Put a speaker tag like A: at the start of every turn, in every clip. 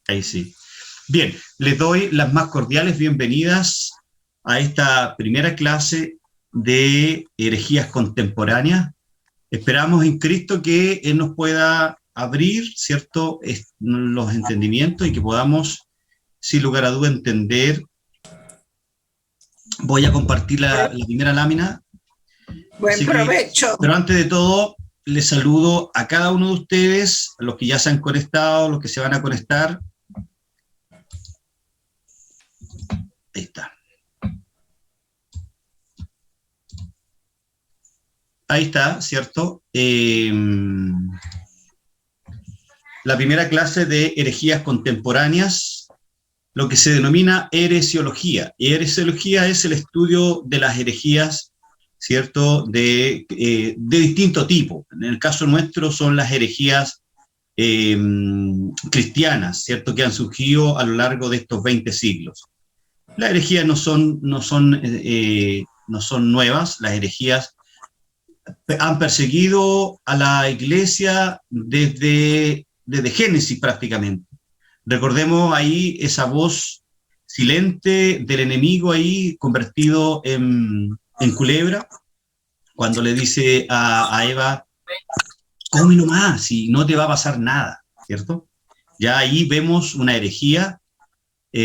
A: Ahí sí. Bien, les doy las más cordiales bienvenidas a esta primera clase de herejías contemporáneas. Esperamos en Cristo que Él nos pueda abrir, ¿cierto?, los entendimientos y que podamos, sin lugar a duda, entender. Voy a compartir la primera lámina.
B: Buen provecho.
A: Pero antes de todo, les saludo a cada uno de ustedes, a los que ya se han conectado, los que se van a conectar. Ahí está. Ahí está, ¿cierto? La primera clase de herejías contemporáneas, lo que se denomina heresiología. Y heresiología es el estudio de las herejías, ¿cierto?, de distinto tipo. En el caso nuestro son las herejías cristianas, ¿cierto?, que han surgido a lo largo de estos 20 siglos. Las herejías no son nuevas, las herejías han perseguido a la iglesia desde Génesis prácticamente. Recordemos ahí esa voz silente del enemigo ahí convertido en culebra, cuando le dice a Eva, come nomás y no te va a pasar nada, ¿cierto? Ya ahí vemos una herejía ya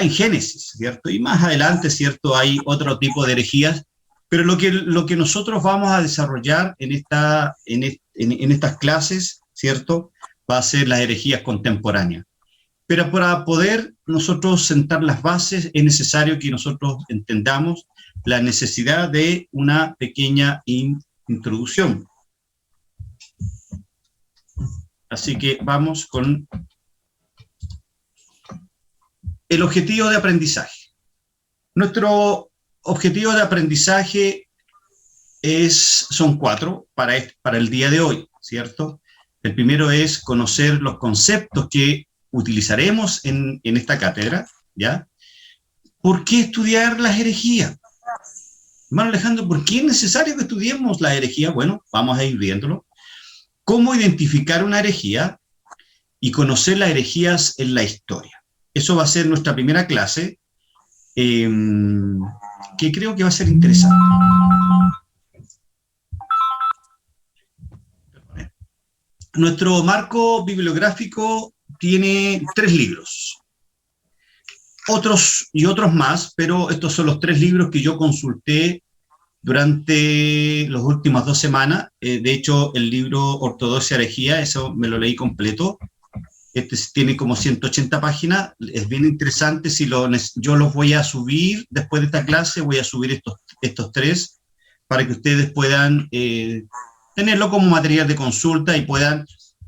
A: en Génesis, ¿cierto? Y más adelante, ¿cierto?, hay otro tipo de herejías, pero lo que nosotros vamos a desarrollar en estas clases, ¿cierto?, va a ser las herejías contemporáneas. Pero para poder nosotros sentar las bases es necesario que nosotros entendamos la necesidad de una pequeña introducción. Así que vamos con el objetivo de aprendizaje. Nuestro objetivo de aprendizaje son 4 para el día de hoy, ¿cierto? El primero es conocer los conceptos que utilizaremos en esta cátedra, ¿ya? ¿Por qué estudiar las herejías? Hermano Alejandro, ¿por qué es necesario que estudiemos la herejía? Bueno, vamos a ir viéndolo. ¿Cómo identificar una herejía y conocer las herejías en la historia? Eso va a ser nuestra primera clase, que creo que va a ser interesante. Nuestro marco bibliográfico tiene 3 libros. Otros más, pero estos son los 3 libros que yo consulté durante las últimas 2 semanas. De hecho, el libro Ortodoxia Herejía, eso me lo leí completo. Este tiene como 180 páginas, es bien interesante. Yo los voy a subir, después de esta clase, voy a subir estos 3 para que ustedes puedan tenerlo como material de consulta y puedan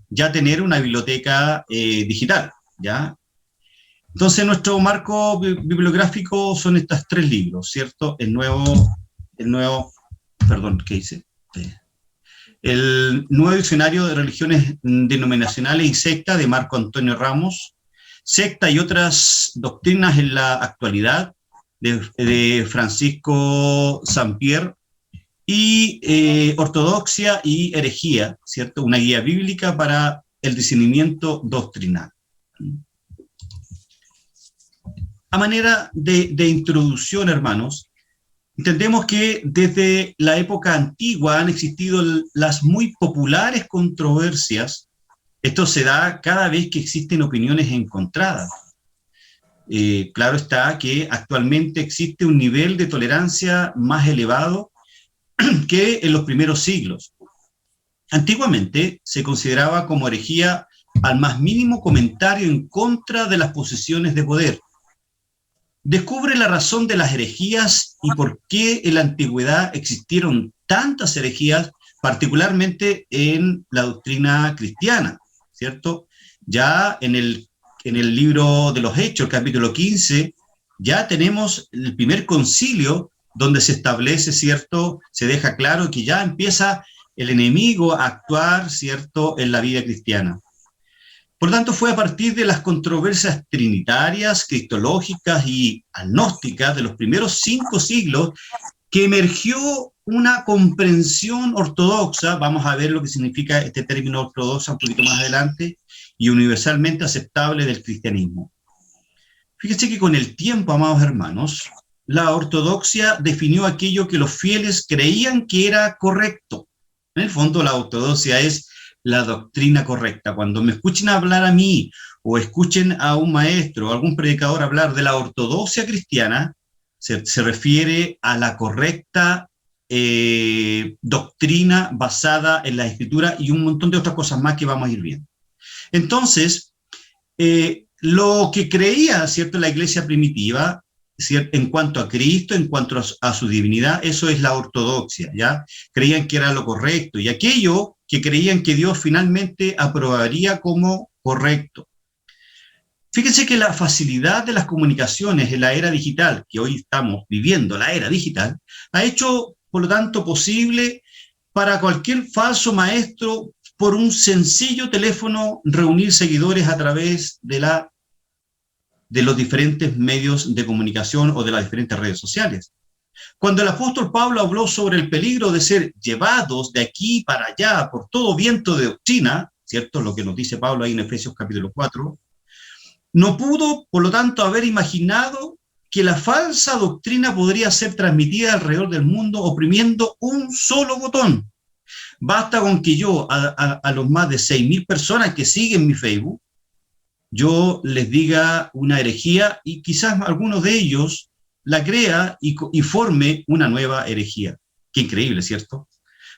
A: ya tener una biblioteca digital, ¿ya? Entonces, nuestro marco bibliográfico son estos 3 libros, ¿cierto? El nuevo diccionario de religiones denominacionales y secta de Marco Antonio Ramos, Secta y otras doctrinas en la actualidad de Francisco Sampier, y Ortodoxia y Herejía, ¿cierto? Una guía bíblica para el discernimiento doctrinal. A manera de introducción, hermanos, entendemos que desde la época antigua han existido las muy populares controversias. Esto se da cada vez que existen opiniones encontradas. Claro está que actualmente existe un nivel de tolerancia más elevado que en los primeros siglos. Antiguamente se consideraba como herejía al más mínimo comentario en contra de las posesiones de poder. Descubre la razón de las herejías y por qué en la antigüedad existieron tantas herejías, particularmente en la doctrina cristiana, ¿cierto? Ya en el libro de los Hechos, capítulo 15, ya tenemos el primer concilio donde se establece, ¿cierto? Se deja claro que ya empieza el enemigo a actuar, ¿cierto?, en la vida cristiana. Por tanto, fue a partir de las controversias trinitarias, cristológicas y agnósticas de los primeros 5 siglos que emergió una comprensión ortodoxa. Vamos a ver lo que significa este término ortodoxa un poquito más adelante, y universalmente aceptable del cristianismo. Fíjense que con el tiempo, amados hermanos, la ortodoxia definió aquello que los fieles creían que era correcto. En el fondo, la ortodoxia es la doctrina correcta. Cuando me escuchen hablar a mí o escuchen a un maestro o algún predicador hablar de la ortodoxia cristiana, se refiere a la correcta doctrina basada en la Escritura y un montón de otras cosas más que vamos a ir viendo. Entonces, lo que creía, ¿cierto?, la iglesia primitiva, ¿cierto?, en cuanto a Cristo, en cuanto a su divinidad, eso es la ortodoxia, ¿ya? Creían que era lo correcto, y aquello que creían que Dios finalmente aprobaría como correcto. Fíjense que la facilidad de las comunicaciones en la era digital, que hoy estamos viviendo, la era digital, ha hecho, por lo tanto, posible para cualquier falso maestro, por un sencillo teléfono, reunir seguidores a través de los diferentes medios de comunicación o de las diferentes redes sociales. Cuando el apóstol Pablo habló sobre el peligro de ser llevados de aquí para allá por todo viento de doctrina, ¿cierto?, lo que nos dice Pablo ahí en Efesios capítulo 4, no pudo, por lo tanto, haber imaginado que la falsa doctrina podría ser transmitida alrededor del mundo oprimiendo un solo botón. Basta con que yo, a los más de 6.000 personas que siguen mi Facebook, yo les diga una herejía y quizás alguno de ellos la crea y forme una nueva herejía. Qué increíble, ¿cierto?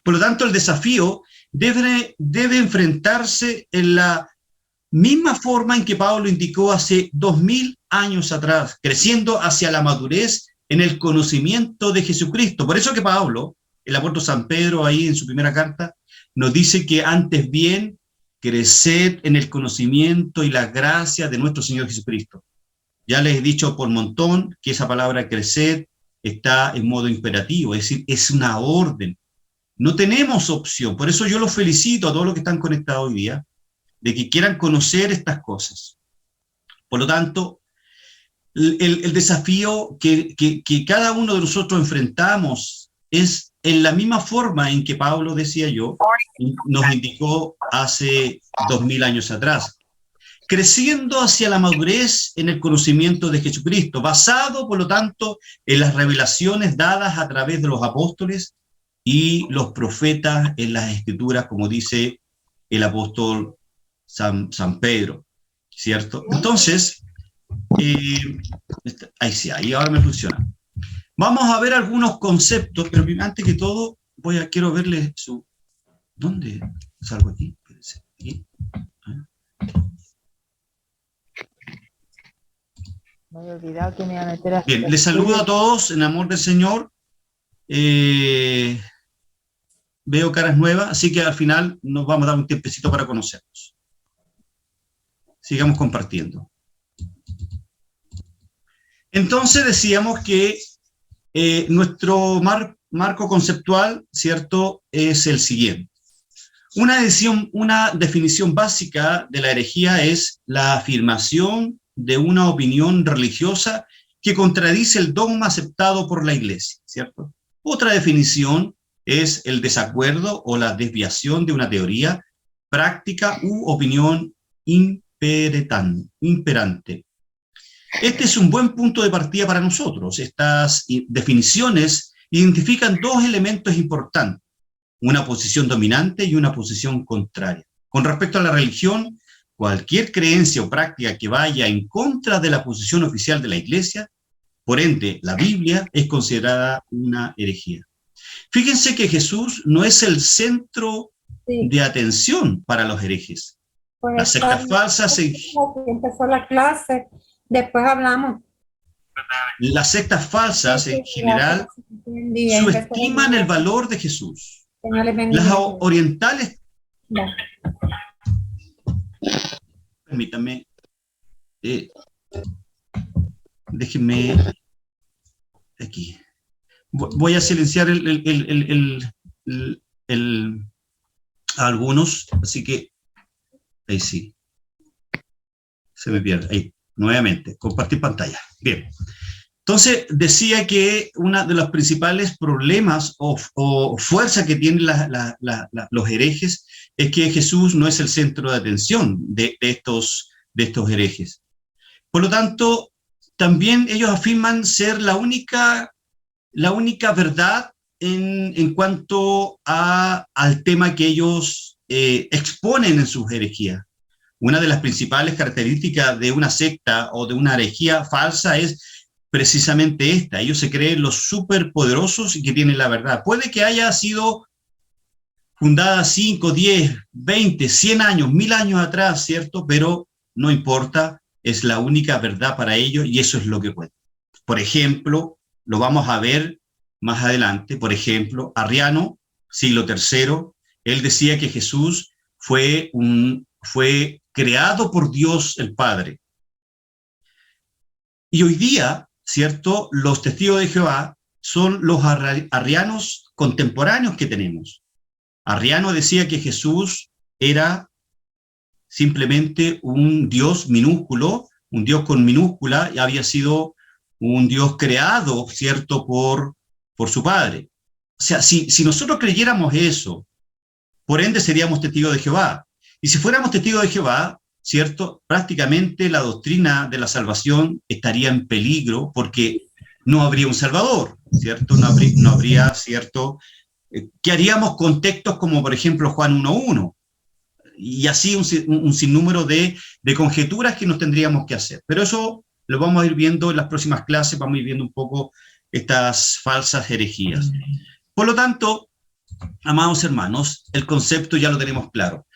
A: Por lo tanto, el desafío debe enfrentarse en la misma forma en que Pablo indicó hace 2000 años atrás, creciendo hacia la madurez en el conocimiento de Jesucristo. Por eso que Pablo, el apóstol San Pedro, ahí en su primera carta, nos dice que antes bien, creced en el conocimiento y la gracia de nuestro Señor Jesucristo. Ya les he dicho por montón que esa palabra creced está en modo imperativo, es decir, es una orden. No tenemos opción. Por eso yo los felicito a todos los que están conectados hoy día, de que quieran conocer estas cosas. Por lo tanto, el desafío que cada uno de nosotros enfrentamos es en la misma forma en que Pablo, decía yo, nos indicó hace 2000 años atrás. Creciendo hacia la madurez en el conocimiento de Jesucristo, basado, por lo tanto, en las revelaciones dadas a través de los apóstoles y los profetas en las Escrituras, como dice el apóstol San Pedro, ¿cierto? Entonces, ahí sí, ahí ahora me funciona. Vamos a ver algunos conceptos, pero antes que todo, quiero verle su... ¿Dónde salgo aquí? Aquí.
C: Me había olvidado que me iba a meter a...
A: Bien, les saludo a todos en amor del Señor. Veo caras nuevas, así que al final nos vamos a dar un tiempecito para conocernos. Sigamos compartiendo. Entonces decíamos que nuestro marco conceptual, ¿cierto?, es el siguiente. Una definición básica de la herejía es la afirmación de una opinión religiosa que contradice el dogma aceptado por la Iglesia, ¿cierto? Otra definición es el desacuerdo o la desviación de una teoría, práctica u opinión imperante. Este es un buen punto de partida para nosotros. Estas definiciones identifican dos elementos importantes, una posición dominante y una posición contraria. Con respecto a la religión, cualquier creencia o práctica que vaya en contra de la posición oficial de la Iglesia, por ende, la Biblia, es considerada una herejía. Fíjense que Jesús no es el centro de atención para los herejes.
D: Pues
A: las sectas falsas...
D: Empezó la clase, después hablamos.
A: Las sectas falsas, en general, subestiman el valor de Jesús. Las orientales... Permítame. Déjenme... Aquí. Voy a silenciar a algunos, así que... Ahí sí. Se me pierde. Ahí, nuevamente. Compartir pantalla. Bien. Entonces, decía que uno de los principales problemas o fuerza que tienen los herejes es que Jesús no es el centro de atención de estos herejes. Por lo tanto, también ellos afirman ser la única verdad en cuanto al tema que ellos exponen en sus herejías. Una de las principales características de una secta o de una herejía falsa es precisamente esta. Ellos se creen los superpoderosos y que tienen la verdad. Puede que haya sido fundada 5, 10, 20, 100 años, 1000 años atrás, ¿cierto? Pero no importa, es la única verdad para ellos y eso es lo que cuenta. Por ejemplo, lo vamos a ver más adelante, por ejemplo, Arriano, siglo III, él decía que Jesús fue creado por Dios el Padre. Y hoy día, ¿cierto?, los testigos de Jehová son los arrianos contemporáneos que tenemos. Arriano decía que Jesús era simplemente un Dios minúsculo, un Dios con minúscula, y había sido un Dios creado, ¿cierto?, por su Padre. O sea, si nosotros creyéramos eso, por ende seríamos testigos de Jehová. Y si fuéramos testigos de Jehová, ¿cierto?, prácticamente la doctrina de la salvación estaría en peligro porque no habría un Salvador, ¿cierto? No habría, ¿cierto? ¿Qué haríamos con textos como, por ejemplo, Juan 1:1? Y así un sinnúmero de conjeturas que nos tendríamos que hacer. Pero eso lo vamos a ir viendo en las próximas clases, vamos a ir viendo un poco estas falsas herejías. Por lo tanto, amados hermanos, el concepto ya lo tenemos claro.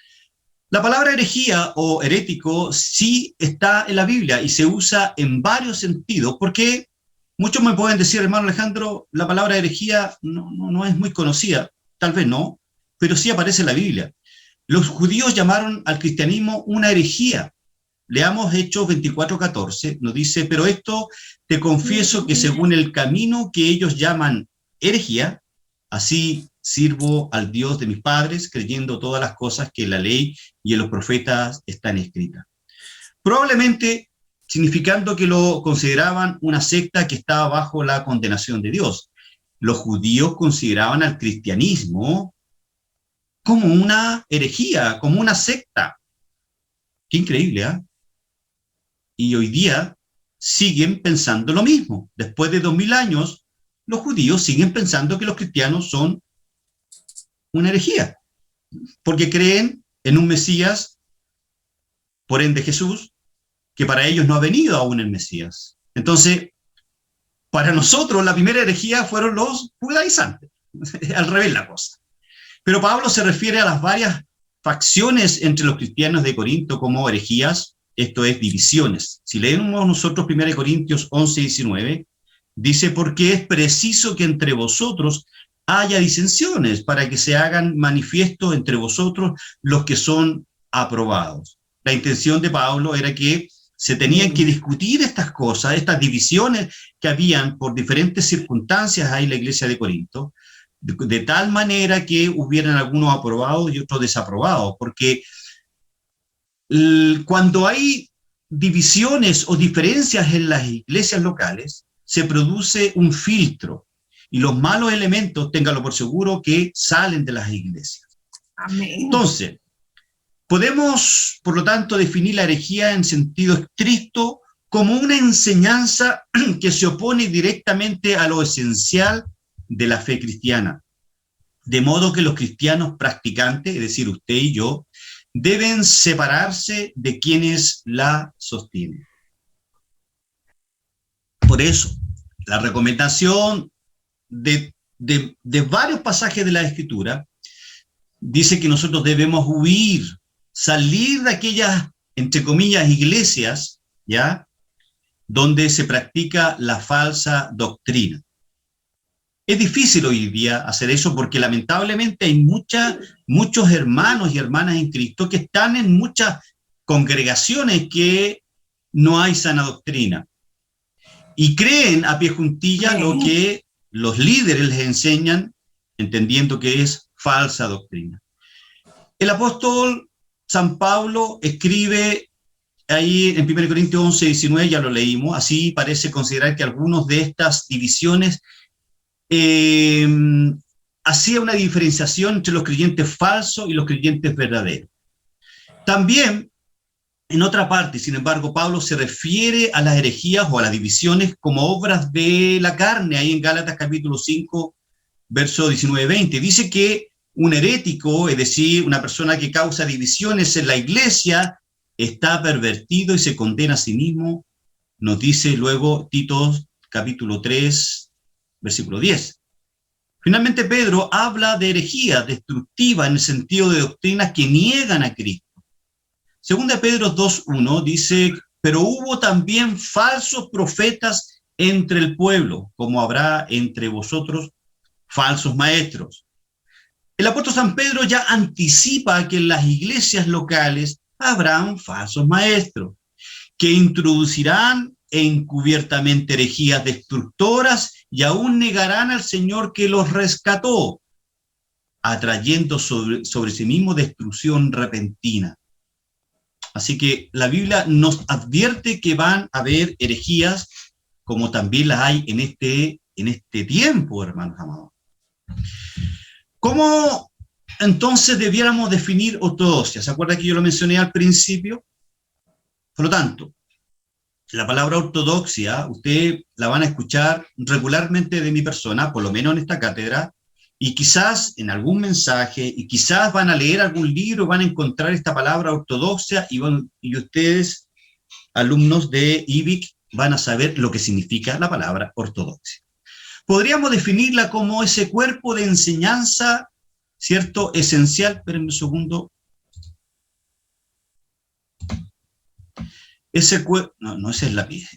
A: La palabra herejía o herético sí está en la Biblia y se usa en varios sentidos, porque muchos me pueden decir, hermano Alejandro, la palabra herejía no es muy conocida, tal vez no, pero sí aparece en la Biblia. Los judíos llamaron al cristianismo una herejía. Leamos Hechos 24:14, nos dice, pero esto te confieso que según el camino que ellos llaman herejía, así sirvo al Dios de mis padres, creyendo todas las cosas que en la ley y en los profetas están escritas. Probablemente significando que lo consideraban una secta que estaba bajo la condenación de Dios. Los judíos consideraban al cristianismo como una herejía, como una secta. Qué increíble, ¿eh? Y hoy día siguen pensando lo mismo. Después de 2000 años, los judíos siguen pensando que los cristianos son una herejía, porque creen en un Mesías, por ende Jesús, que para ellos no ha venido aún el Mesías. Entonces, para nosotros la primera herejía fueron los judaizantes, al revés la cosa. Pero Pablo se refiere a las varias facciones entre los cristianos de Corinto como herejías, esto es, divisiones. Si leemos nosotros 1 Corintios 11:19, dice, porque es preciso que entre vosotros haya disensiones para que se hagan manifiesto entre vosotros los que son aprobados. La intención de Pablo era que se tenían que discutir estas cosas, estas divisiones que habían por diferentes circunstancias ahí en la iglesia de Corinto, de tal manera que hubieran algunos aprobados y otros desaprobados, porque cuando hay divisiones o diferencias en las iglesias locales, se produce un filtro, y los malos elementos, ténganlo por seguro, que salen de las iglesias.
B: Amén.
A: Entonces, podemos, por lo tanto, definir la herejía en sentido estricto como una enseñanza que se opone directamente a lo esencial de la fe cristiana. De modo que los cristianos practicantes, es decir, usted y yo, deben separarse de quienes la sostienen. Por eso, la recomendación de varios pasajes de la Escritura dice que nosotros debemos huir, salir de aquellas, entre comillas, iglesias, ¿ya?, donde se practica la falsa doctrina. Es difícil hoy día hacer eso porque lamentablemente hay muchos hermanos y hermanas en Cristo que están en muchas congregaciones que no hay sana doctrina y creen a pie juntilla lo que los líderes les enseñan, entendiendo que es falsa doctrina. El apóstol San Pablo escribe ahí en 1 Corintios 11, 19 ya lo leímos, así parece considerar que algunos de estas divisiones hacía una diferenciación entre los creyentes falsos y los creyentes verdaderos. También, en otra parte, sin embargo, Pablo se refiere a las herejías o a las divisiones como obras de la carne, ahí en Gálatas capítulo 5, verso 19-20. Dice que un herético, es decir, una persona que causa divisiones en la iglesia, está pervertido y se condena a sí mismo, nos dice luego Tito capítulo 3, versículo 10. Finalmente, Pedro habla de herejías destructivas en el sentido de doctrinas que niegan a Cristo. Segunda Pedro 2:1 dice, pero hubo también falsos profetas entre el pueblo, como habrá entre vosotros falsos maestros. El apóstol San Pedro ya anticipa que en las iglesias locales habrán falsos maestros, que introducirán encubiertamente herejías destructoras y aún negarán al Señor que los rescató, atrayendo sobre sí mismo destrucción repentina. Así que la Biblia nos advierte que van a haber herejías, como también las hay en este tiempo, hermanos amados. ¿Cómo entonces debiéramos definir ortodoxia? ¿Se acuerda que yo lo mencioné al principio? Por lo tanto, la palabra ortodoxia, usted la van a escuchar regularmente de mi persona, por lo menos en esta cátedra, y quizás en algún mensaje, y quizás van a leer algún libro, van a encontrar esta palabra ortodoxia, y ustedes, alumnos de IBIC, van a saber lo que significa la palabra ortodoxia. Podríamos definirla como ese cuerpo de enseñanza, ¿cierto? Esencial, espérenme un segundo. Ese cuerpo, no, ese es el lápiz.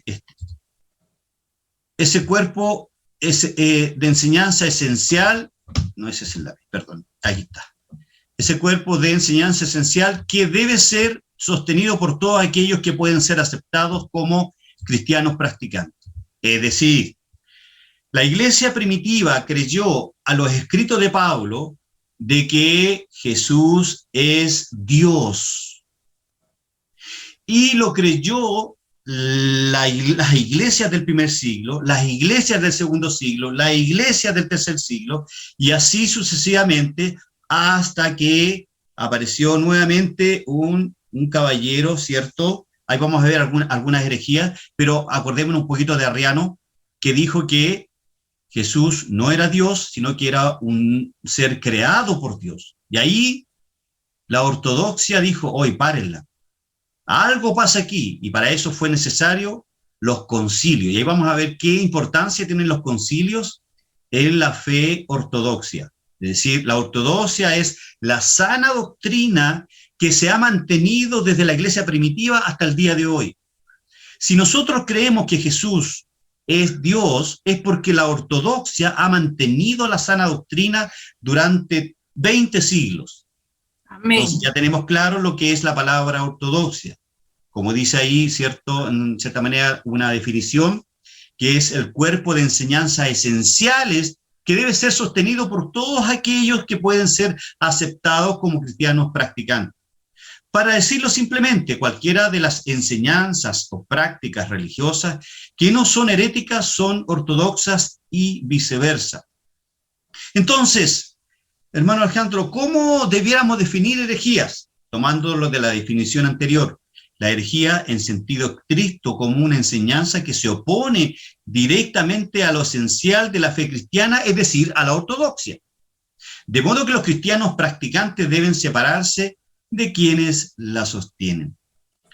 A: Ese cuerpo de enseñanza esencial, no, ese es el lápiz, perdón, ahí está. Ese cuerpo de enseñanza esencial que debe ser sostenido por todos aquellos que pueden ser aceptados como cristianos practicantes. Es decir, la iglesia primitiva creyó a los escritos de Pablo de que Jesús es Dios. Y lo creyó las iglesias del primer siglo, las iglesias del segundo siglo, las iglesias del tercer siglo, y así sucesivamente hasta que apareció nuevamente un caballero, ¿cierto? Ahí vamos a ver algunas herejías, pero acordémonos un poquito de Arriano, que dijo que Jesús no era Dios, sino que era un ser creado por Dios. Y ahí la ortodoxia dijo, hoy párenla. Algo pasa aquí, y para eso fue necesario los concilios. Y ahí vamos a ver qué importancia tienen los concilios en la fe ortodoxia. Es decir, la ortodoxia es la sana doctrina que se ha mantenido desde la iglesia primitiva hasta el día de hoy. Si nosotros creemos que Jesús es Dios, es porque la ortodoxia ha mantenido la sana doctrina durante 20 siglos.
B: Amén.
A: Entonces ya tenemos claro lo que es la palabra ortodoxia. Como dice ahí, ¿cierto? En cierta manera, una definición, que es el cuerpo de enseñanza esenciales que debe ser sostenido por todos aquellos que pueden ser aceptados como cristianos practicantes. Para decirlo simplemente, cualquiera de las enseñanzas o prácticas religiosas que no son heréticas son ortodoxas y viceversa. Entonces, hermano Alejandro, ¿cómo debiéramos definir herejías? Tomando lo de la definición anterior, la herejía en sentido estricto como una enseñanza que se opone directamente a lo esencial de la fe cristiana, es decir, a la ortodoxia. De modo que los cristianos practicantes deben separarse de quienes la sostienen.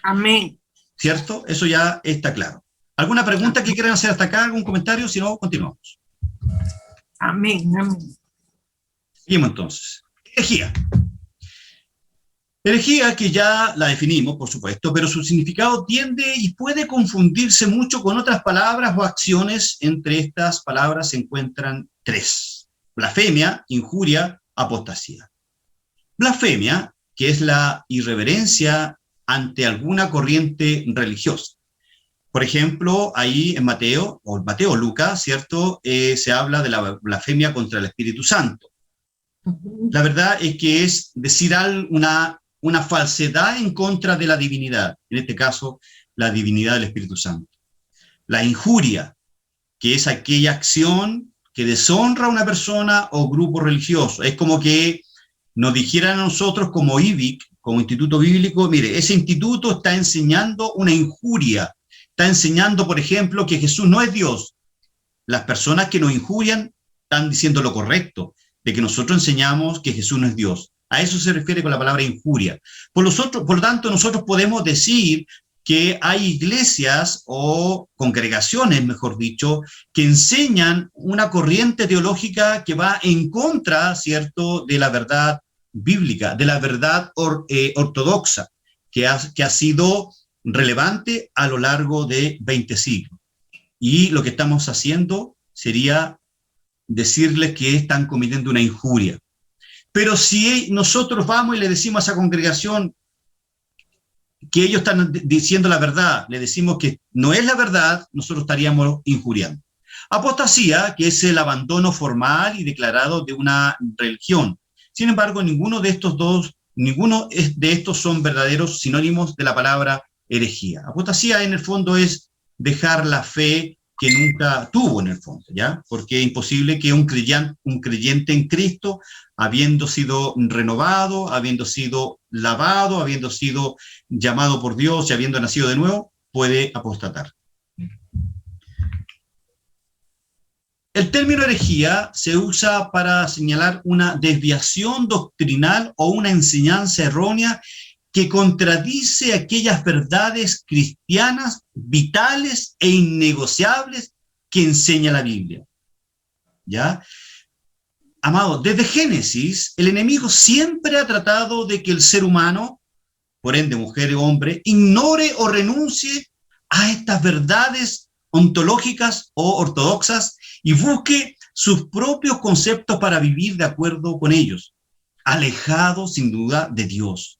B: Amén.
A: ¿Cierto? Eso ya está claro. ¿Alguna pregunta que quieran hacer hasta acá? ¿Algún comentario? Si no, continuamos.
B: Amén. Amén.
A: Seguimos entonces. Herejía. Herejía que ya la definimos, por supuesto, pero su significado tiende y puede confundirse mucho con otras palabras o acciones. Entre estas palabras se encuentran tres: blasfemia, injuria, apostasía. Blasfemia, que es la irreverencia ante alguna corriente religiosa. Por ejemplo, ahí en Mateo o Lucas, ¿cierto? Se habla de la blasfemia contra el Espíritu Santo. La verdad es que es decir una falsedad en contra de la divinidad, en este caso, la divinidad del Espíritu Santo. La injuria, que es aquella acción que deshonra a una persona o grupo religioso. Es como que nos dijeran a nosotros como IBIC, como Instituto Bíblico, mire, ese instituto está enseñando una injuria, está enseñando, por ejemplo, que Jesús no es Dios. Las personas que nos injurian están diciendo lo correcto, de que nosotros enseñamos que Jesús no es Dios. A eso se refiere con la palabra injuria. Por lo tanto, nosotros podemos decir que hay iglesias o congregaciones, mejor dicho, que enseñan una corriente teológica que va en contra, ¿cierto?, de la verdad bíblica, de la verdad ortodoxa, que ha sido relevante a lo largo de 20 siglos. Y lo que estamos haciendo sería decirles que están cometiendo una injuria. Pero si nosotros vamos y le decimos a esa congregación que ellos están diciendo la verdad, le decimos que no es la verdad, nosotros estaríamos injuriando. Apostasía, que es el abandono formal y declarado de una religión. Sin embargo, ninguno de estos son verdaderos sinónimos de la palabra herejía. Apostasía, en el fondo, es dejar la fe que nunca tuvo, en el fondo, ¿ya? Porque es imposible que un creyente en Cristo, habiendo sido renovado, habiendo sido lavado, habiendo sido llamado por Dios y habiendo nacido de nuevo, puede apostatar. El término herejía se usa para señalar una desviación doctrinal o una enseñanza errónea que contradice aquellas verdades cristianas vitales e innegociables que enseña la Biblia. ¿Ya? Amado, desde Génesis, el enemigo siempre ha tratado de que el ser humano, por ende mujer o hombre, ignore o renuncie a estas verdades ontológicas o ortodoxas y busque sus propios conceptos para vivir de acuerdo con ellos, alejado sin duda de Dios.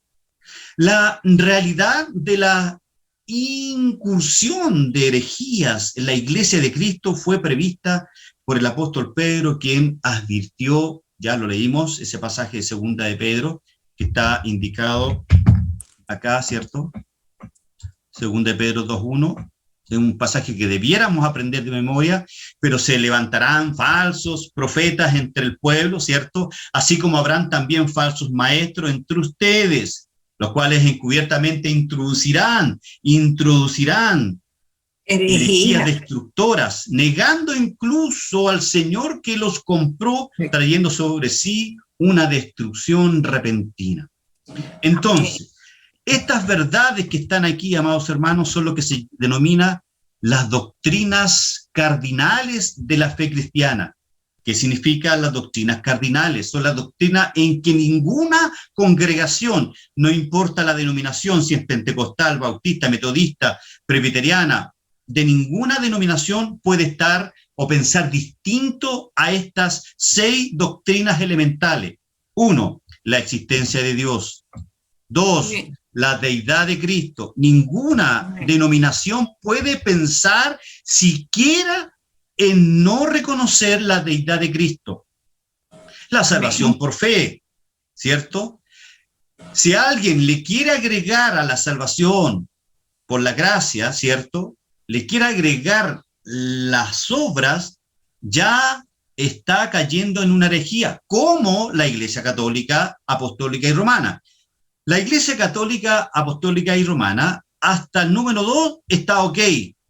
A: La realidad de la incursión de herejías en la Iglesia de Cristo fue prevista por el apóstol Pedro, quien advirtió, ya lo leímos, ese pasaje de Segunda de Pedro, que está indicado acá, ¿cierto? Segunda de Pedro 2:1, es un pasaje que debiéramos aprender de memoria, pero se levantarán falsos profetas entre el pueblo, ¿cierto? Así como habrán también falsos maestros entre ustedes, los cuales encubiertamente introducirán herejías destructoras, negando incluso al Señor que los compró, trayendo sobre sí una destrucción repentina. Entonces, estas verdades que están aquí, amados hermanos, son lo que se denomina las doctrinas cardinales de la fe cristiana. ¿Qué significa las doctrinas cardinales? Son las doctrinas en que ninguna congregación, no importa la denominación, si es pentecostal, bautista, metodista, presbiteriana, de ninguna denominación puede estar o pensar distinto a estas 6 doctrinas elementales. 1, la existencia de Dios. 2, la deidad de Cristo. Ninguna denominación puede pensar siquiera en no reconocer la deidad de Cristo. La salvación por fe, ¿cierto? Si alguien le quiere agregar a la salvación por la gracia, ¿cierto?, le quiere agregar las obras, ya está cayendo en una herejía, como la Iglesia Católica, Apostólica y Romana. La Iglesia Católica, Apostólica y Romana, hasta el número 2 está ok,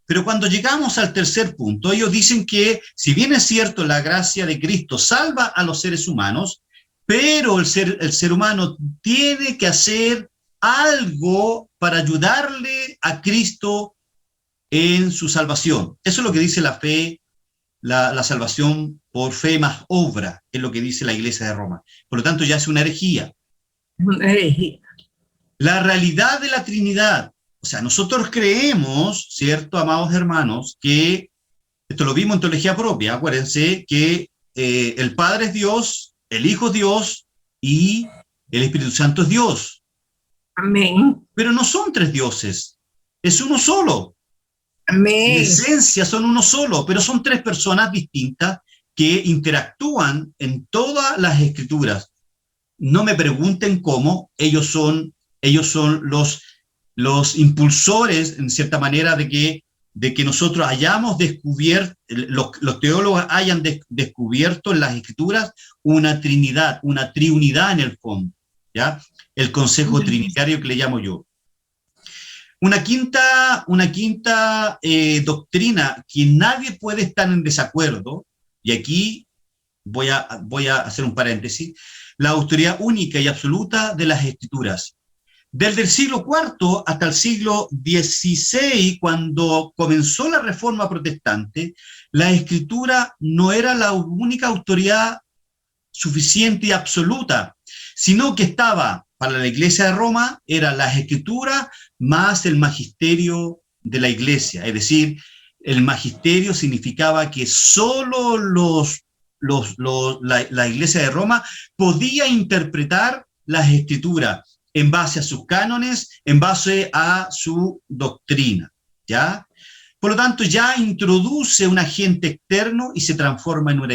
A: pero cuando llegamos al tercer punto, ellos dicen que, si bien es cierto, la gracia de Cristo salva a los seres humanos, pero el ser humano tiene que hacer algo para ayudarle a Cristo en su salvación. Eso es lo que dice la fe, la salvación por fe más obra, es lo que dice la Iglesia de Roma. Por lo tanto, ya es una herejía.
B: Una herejía.
A: La realidad de la Trinidad. O sea, nosotros creemos, ¿cierto, amados hermanos, que, esto lo vimos en teología propia, acuérdense que el Padre es Dios, el Hijo es Dios y el Espíritu Santo es Dios.
B: Amén.
A: Pero no son 3 dioses, es uno solo.
B: Amén.
A: En esencia son uno solo, pero son 3 personas distintas que interactúan en todas las escrituras. No me pregunten cómo, ellos son ellos son los impulsores, en cierta manera, de que nosotros hayamos descubierto, los teólogos hayan descubierto en las Escrituras una Trinidad, una triunidad en el fondo, ¿ya? El consejo trinitario que le llamo yo. Una quinta doctrina que nadie puede estar en desacuerdo, y aquí voy a hacer un paréntesis, la autoridad única y absoluta de las Escrituras. Desde el siglo IV hasta el siglo XVI, cuando comenzó la Reforma Protestante, la Escritura no era la única autoridad suficiente y absoluta, sino que estaba, para la Iglesia de Roma, era las Escrituras más el magisterio de la Iglesia. Es decir, el magisterio significaba que solo la Iglesia de Roma podía interpretar las Escrituras en base a sus cánones, en base a su doctrina, ¿ya? Por lo tanto, ya introduce un agente externo y se transforma en una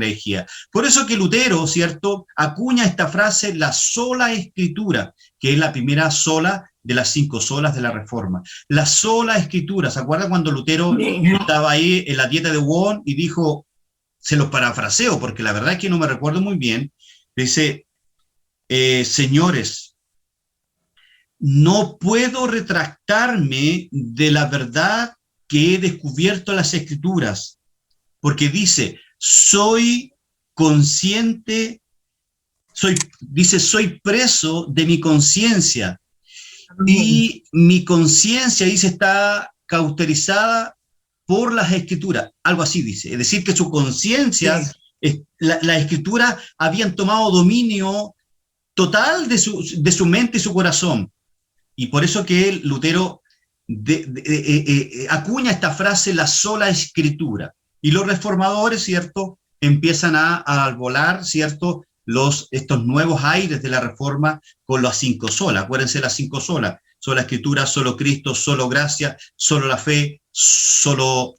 A: herejía. Por eso que Lutero, ¿cierto?, acuña esta frase, la sola Escritura, que es la primera sola de las 5 solas de la Reforma. La sola Escritura. ¿Se acuerdan cuando Lutero estaba ahí en la dieta de Bonn y dijo, se los parafraseo, porque la verdad es que no me recuerdo muy bien, dice, señores, no puedo retractarme de la verdad que he descubierto en las Escrituras, porque dice, soy consciente, soy preso de mi conciencia, y mi conciencia, dice, está cauterizada por las Escrituras, algo así dice, es decir, que su conciencia, la Escritura habían tomado dominio total de su mente y su corazón. Y por eso que Lutero acuña esta frase, la sola Escritura. Y los reformadores, ¿cierto?, empiezan a volar, ¿cierto?, estos nuevos aires de la Reforma con las 5 solas. Acuérdense las 5 solas. Sola Escritura, solo Cristo, solo gracia, solo la fe, ¿solo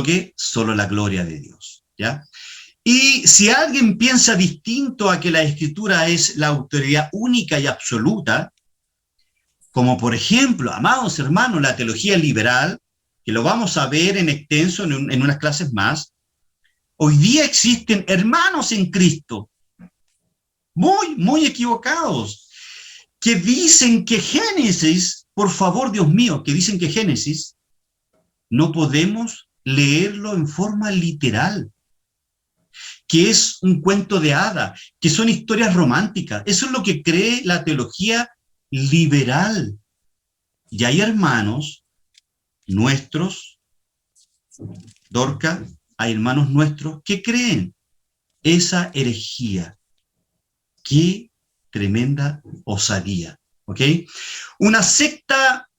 A: qué? Solo la gloria de Dios, ¿ya? Y si alguien piensa distinto a que la Escritura es la autoridad única y absoluta, como por ejemplo, amados hermanos, la teología liberal, que lo vamos a ver en extenso en unas clases más, hoy día existen hermanos en Cristo, muy equivocados, que dicen que Génesis, por favor, Dios mío, que dicen que Génesis no podemos leerlo en forma literal, que es un cuento de hadas, que son historias románticas. Eso es lo que cree la teología liberal. Y hay hermanos nuestros, Dorca, hay hermanos nuestros que creen esa herejía. Qué tremenda osadía, ¿ok? Una secta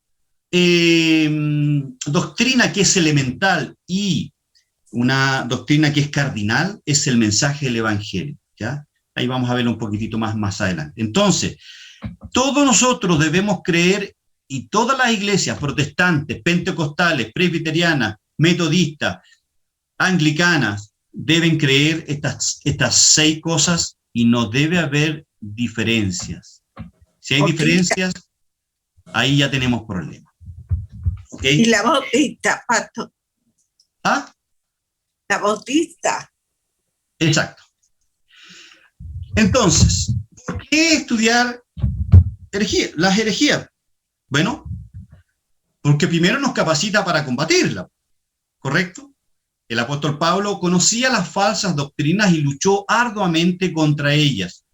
A: doctrina que es elemental y una doctrina que es cardinal es el mensaje del Evangelio, ¿ya? Ahí vamos a verlo un poquitito más adelante. Entonces, todos nosotros debemos creer, y todas las iglesias protestantes, pentecostales, presbiterianas, metodistas, anglicanas, deben creer estas 6 cosas y no debe haber diferencias. Si hay diferencias, ahí ya tenemos problemas. ¿Okay?
B: Y la bautista, Pato.
A: ¿Ah?
B: La bautista.
A: Exacto. Entonces, ¿por qué estudiar las herejías? Bueno, porque primero nos capacita para combatirla, ¿correcto? El apóstol Pablo conocía las falsas doctrinas y luchó arduamente contra ellas.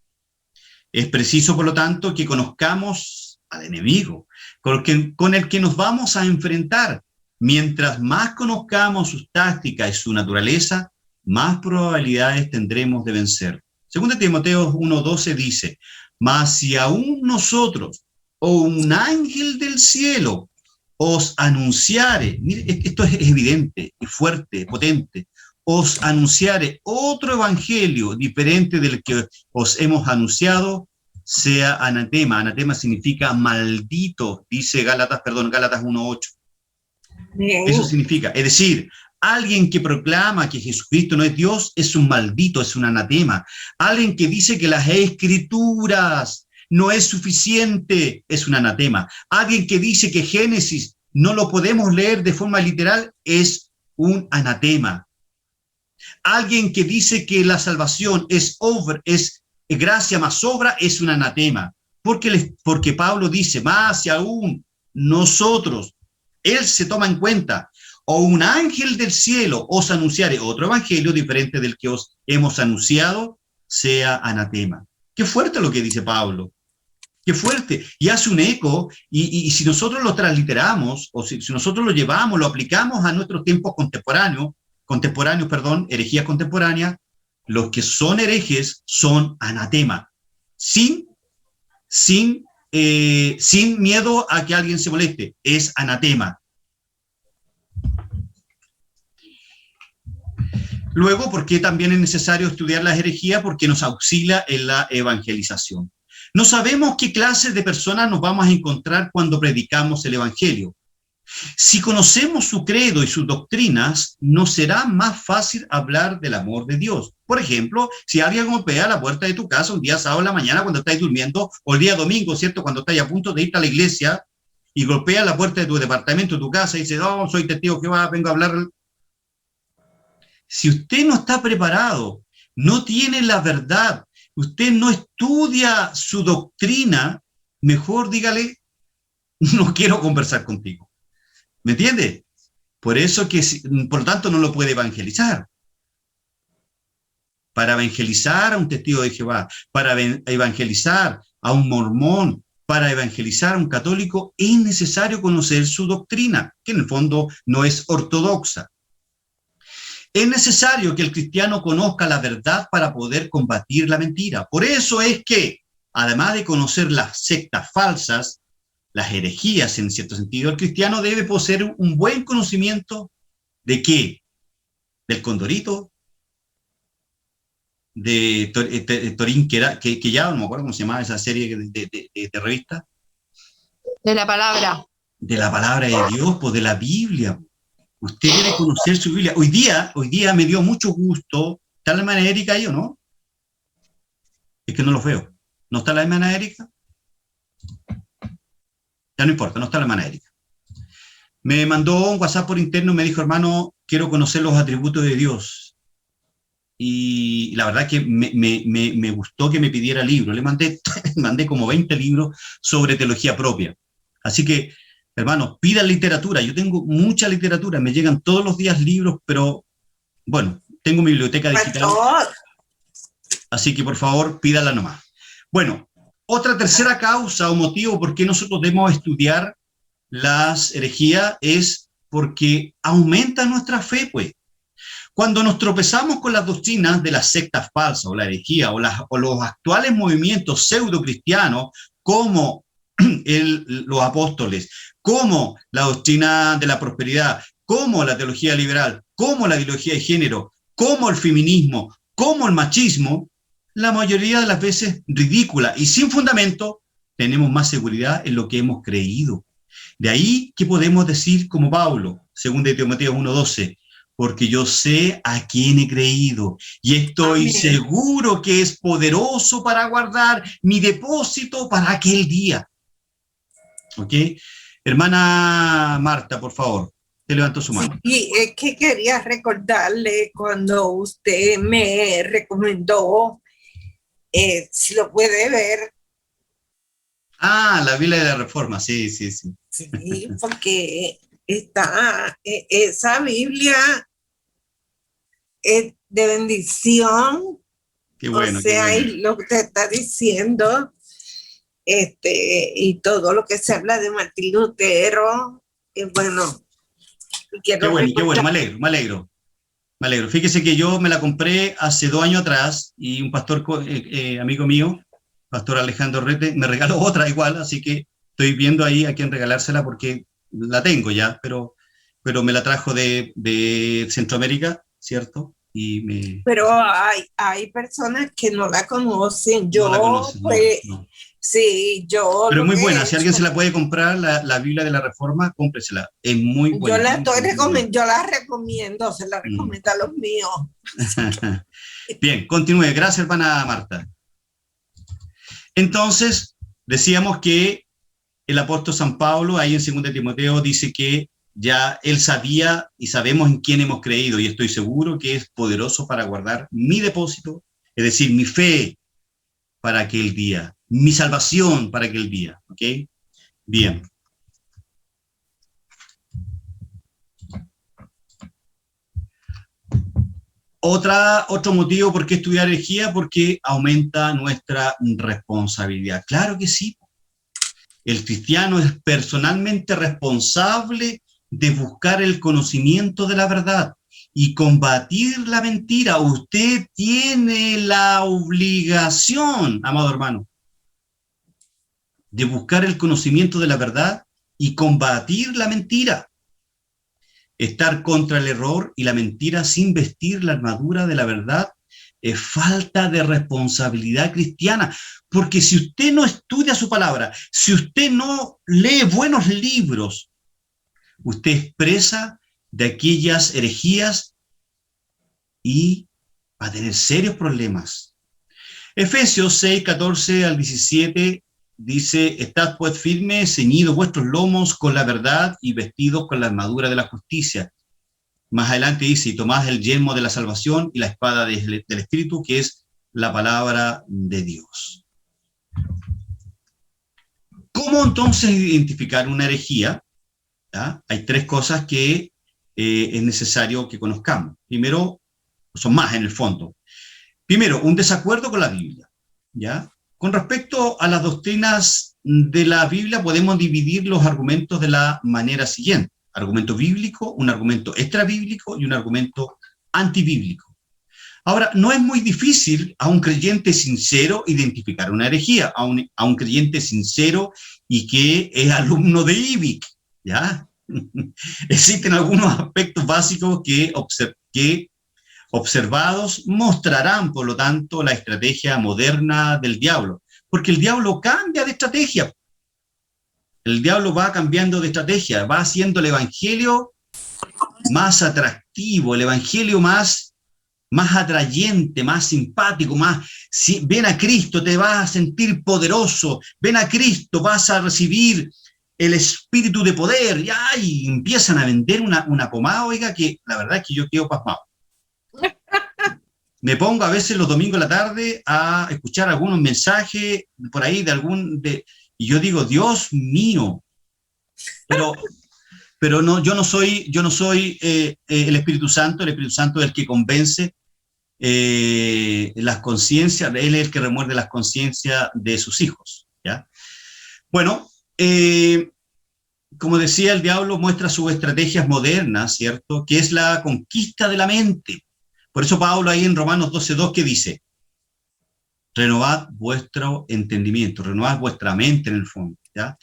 A: Es preciso, por lo tanto, que conozcamos al enemigo, con el que nos vamos a enfrentar. Mientras más conozcamos sus tácticas y su naturaleza, más probabilidades tendremos de vencer. Según Timoteo 1:12 dice, mas si aún nosotros o un ángel del cielo os anunciare, mire, esto es evidente, fuerte, potente, os anunciare otro evangelio diferente del que os hemos anunciado, sea anatema. Anatema significa maldito, dice Gálatas 1:8. Eso significa, es decir, alguien que proclama que Jesucristo no es Dios es un maldito, es un anatema. Alguien que dice que las Escrituras no es suficiente, es un anatema. Alguien que dice que Génesis no lo podemos leer de forma literal es un anatema. Alguien que dice que la salvación es gracia más obra es un anatema. Porque Pablo dice, más y aún nosotros, él se toma en cuenta, o un ángel del cielo os anunciare otro evangelio diferente del que os hemos anunciado, sea anatema. Qué fuerte lo que dice Pablo. Qué fuerte. Y hace un eco, y si nosotros lo transliteramos, o si nosotros lo llevamos, lo aplicamos a nuestros tiempos contemporáneos, herejías contemporáneas, los que son herejes son anatema, sin miedo a que alguien se moleste, es anatema. Luego, ¿por qué también es necesario estudiar las herejías? Porque nos auxilia en la evangelización. No sabemos qué clases de personas nos vamos a encontrar cuando predicamos el evangelio. Si conocemos su credo y sus doctrinas, nos será más fácil hablar del amor de Dios. Por ejemplo, si alguien golpea la puerta de tu casa un día sábado en la mañana cuando estáis durmiendo, o el día domingo, ¿cierto?, cuando estáis a punto de irte a la iglesia, y golpea la puerta de tu departamento, de tu casa, y dice, oh, soy testigo de Jehová, vengo a hablar. Si usted no está preparado, no tiene la verdad, usted no estudia su doctrina, mejor dígale, no quiero conversar contigo. ¿Me entiende? Por eso por lo tanto, no lo puede evangelizar. Para evangelizar a un testigo de Jehová, para evangelizar a un mormón, para evangelizar a un católico, es necesario conocer su doctrina, que en el fondo no es ortodoxa. Es necesario que el cristiano conozca la verdad para poder combatir la mentira. Por eso es que, además de conocer las sectas falsas, las herejías en cierto sentido, el cristiano debe poseer un buen conocimiento ¿de qué? Del Condorito, de Torín, que ya no me acuerdo cómo se llamaba esa serie de revista.
C: De la palabra.
A: De la palabra de Dios, pues de la Biblia. Usted debe conocer su Biblia. Hoy día me dio mucho gusto. ¿Está la hermana Erika ahí o no? Es que no los veo. ¿No está la hermana Erika? Ya no importa, no está la hermana Erika. Me mandó un WhatsApp por interno, me dijo, hermano, quiero conocer los atributos de Dios. Y la verdad que me gustó que me pidiera libros. Le mandé como 20 libros sobre teología propia. Así que, hermanos, pidan literatura. Yo tengo mucha literatura, me llegan todos los días libros, pero bueno, tengo mi biblioteca digital. Así que por favor, pídala nomás. Bueno, otra tercera causa o motivo por qué nosotros debemos estudiar las herejías es porque aumenta nuestra fe, pues. Cuando nos tropezamos con las doctrinas de las sectas falsas o la herejía o los actuales movimientos pseudo-cristianos como los apóstoles, como la doctrina de la prosperidad, como la teología liberal, como la ideología de género, como el feminismo, como el machismo, la mayoría de las veces ridícula y sin fundamento, tenemos más seguridad en lo que hemos creído. De ahí que podemos decir como Pablo, 2 Timoteo 1:12, porque yo sé a quién he creído y estoy seguro que es poderoso para guardar mi depósito para aquel día. ¿Ok? Hermana Marta, por favor, te levantó su mano.
B: Y es que quería recordarle cuando usted me recomendó, si lo puede ver.
A: Ah, la Biblia de la Reforma, sí.
B: Sí, porque está, esa Biblia es de bendición.
A: Qué bueno.
B: O sea,
A: qué bueno.
B: y lo que te está diciendo, y todo lo que se habla de Martín Lutero, bueno.
A: Qué bueno, me alegro. Fíjese que yo me la compré hace 2 años atrás y un pastor amigo mío, pastor Alejandro Rete, me regaló otra igual, así que estoy viendo ahí a quién regalársela porque la tengo ya, pero me la trajo de Centroamérica, ¿cierto?
B: Pero hay personas que no la conocen. Yo,
A: no la conocen,
B: pues,
A: no.
B: Sí, yo.
A: Pero muy buena, si alguien se la puede comprar, la Biblia de la Reforma, cómpresela, es muy buena.
B: Yo la recomiendo, se la recomiendo a los míos.
A: Bien, continúe, gracias hermana Marta. Entonces, decíamos que el apóstol San Pablo, ahí en 2 Timoteo, dice que ya él sabía y sabemos en quién hemos creído, y estoy seguro que es poderoso para guardar mi depósito, es decir, mi fe para aquel día, mi salvación para aquel día, ¿ok? Bien. Otro motivo por qué estudiar herejía, porque aumenta nuestra responsabilidad. Claro que sí. El cristiano es personalmente responsable de buscar el conocimiento de la verdad y combatir la mentira. Usted tiene la obligación, amado hermano, de buscar el conocimiento de la verdad y combatir la mentira. Estar contra el error y la mentira sin vestir la armadura de la verdad es falta de responsabilidad cristiana, porque si usted no estudia su palabra, si usted no lee buenos libros, usted es presa de aquellas herejías y va a tener serios problemas. Efesios 6, 14 al 17 dice: estad pues firmes, ceñidos vuestros lomos con la verdad y vestidos con la armadura de la justicia. Más adelante dice: y tomad el yelmo de la salvación y la espada del Espíritu, que es la palabra de Dios. ¿Cómo entonces identificar una herejía? ¿Ya? Hay tres cosas que es necesario que conozcamos. Primero, son más en el fondo. Primero, un desacuerdo con la Biblia, ¿ya? Con respecto a las doctrinas de la Biblia, podemos dividir los argumentos de la manera siguiente: argumento bíblico, un argumento extrabíblico y un argumento antibíblico. Ahora, no es muy difícil a un creyente sincero identificar una herejía, a un creyente sincero y que es alumno de IBIC, ¿ya? Existen algunos aspectos básicos que observados mostrarán, por lo tanto, la estrategia moderna del diablo, porque el diablo cambia de estrategia. El diablo va cambiando de estrategia, va haciendo el evangelio más atractivo, el evangelio más atrayente, más simpático, si ven a Cristo te vas a sentir poderoso, ven a Cristo vas a recibir el espíritu de poder, y empiezan a vender una pomada, oiga, que la verdad es que yo quedo pasmado. Me pongo a veces los domingos en la tarde a escuchar algunos mensajes por ahí y yo digo: Dios mío, pero no, yo no soy el Espíritu Santo es el que convence las conciencias, él es el que remuerde las conciencias de sus hijos, ¿ya? Bueno, como decía, el diablo muestra sus estrategias modernas, ¿cierto? Que es la conquista de la mente. Por eso Pablo ahí en Romanos 12:2 que dice: renovad vuestro entendimiento, renovad vuestra mente en el fondo, ¿ya?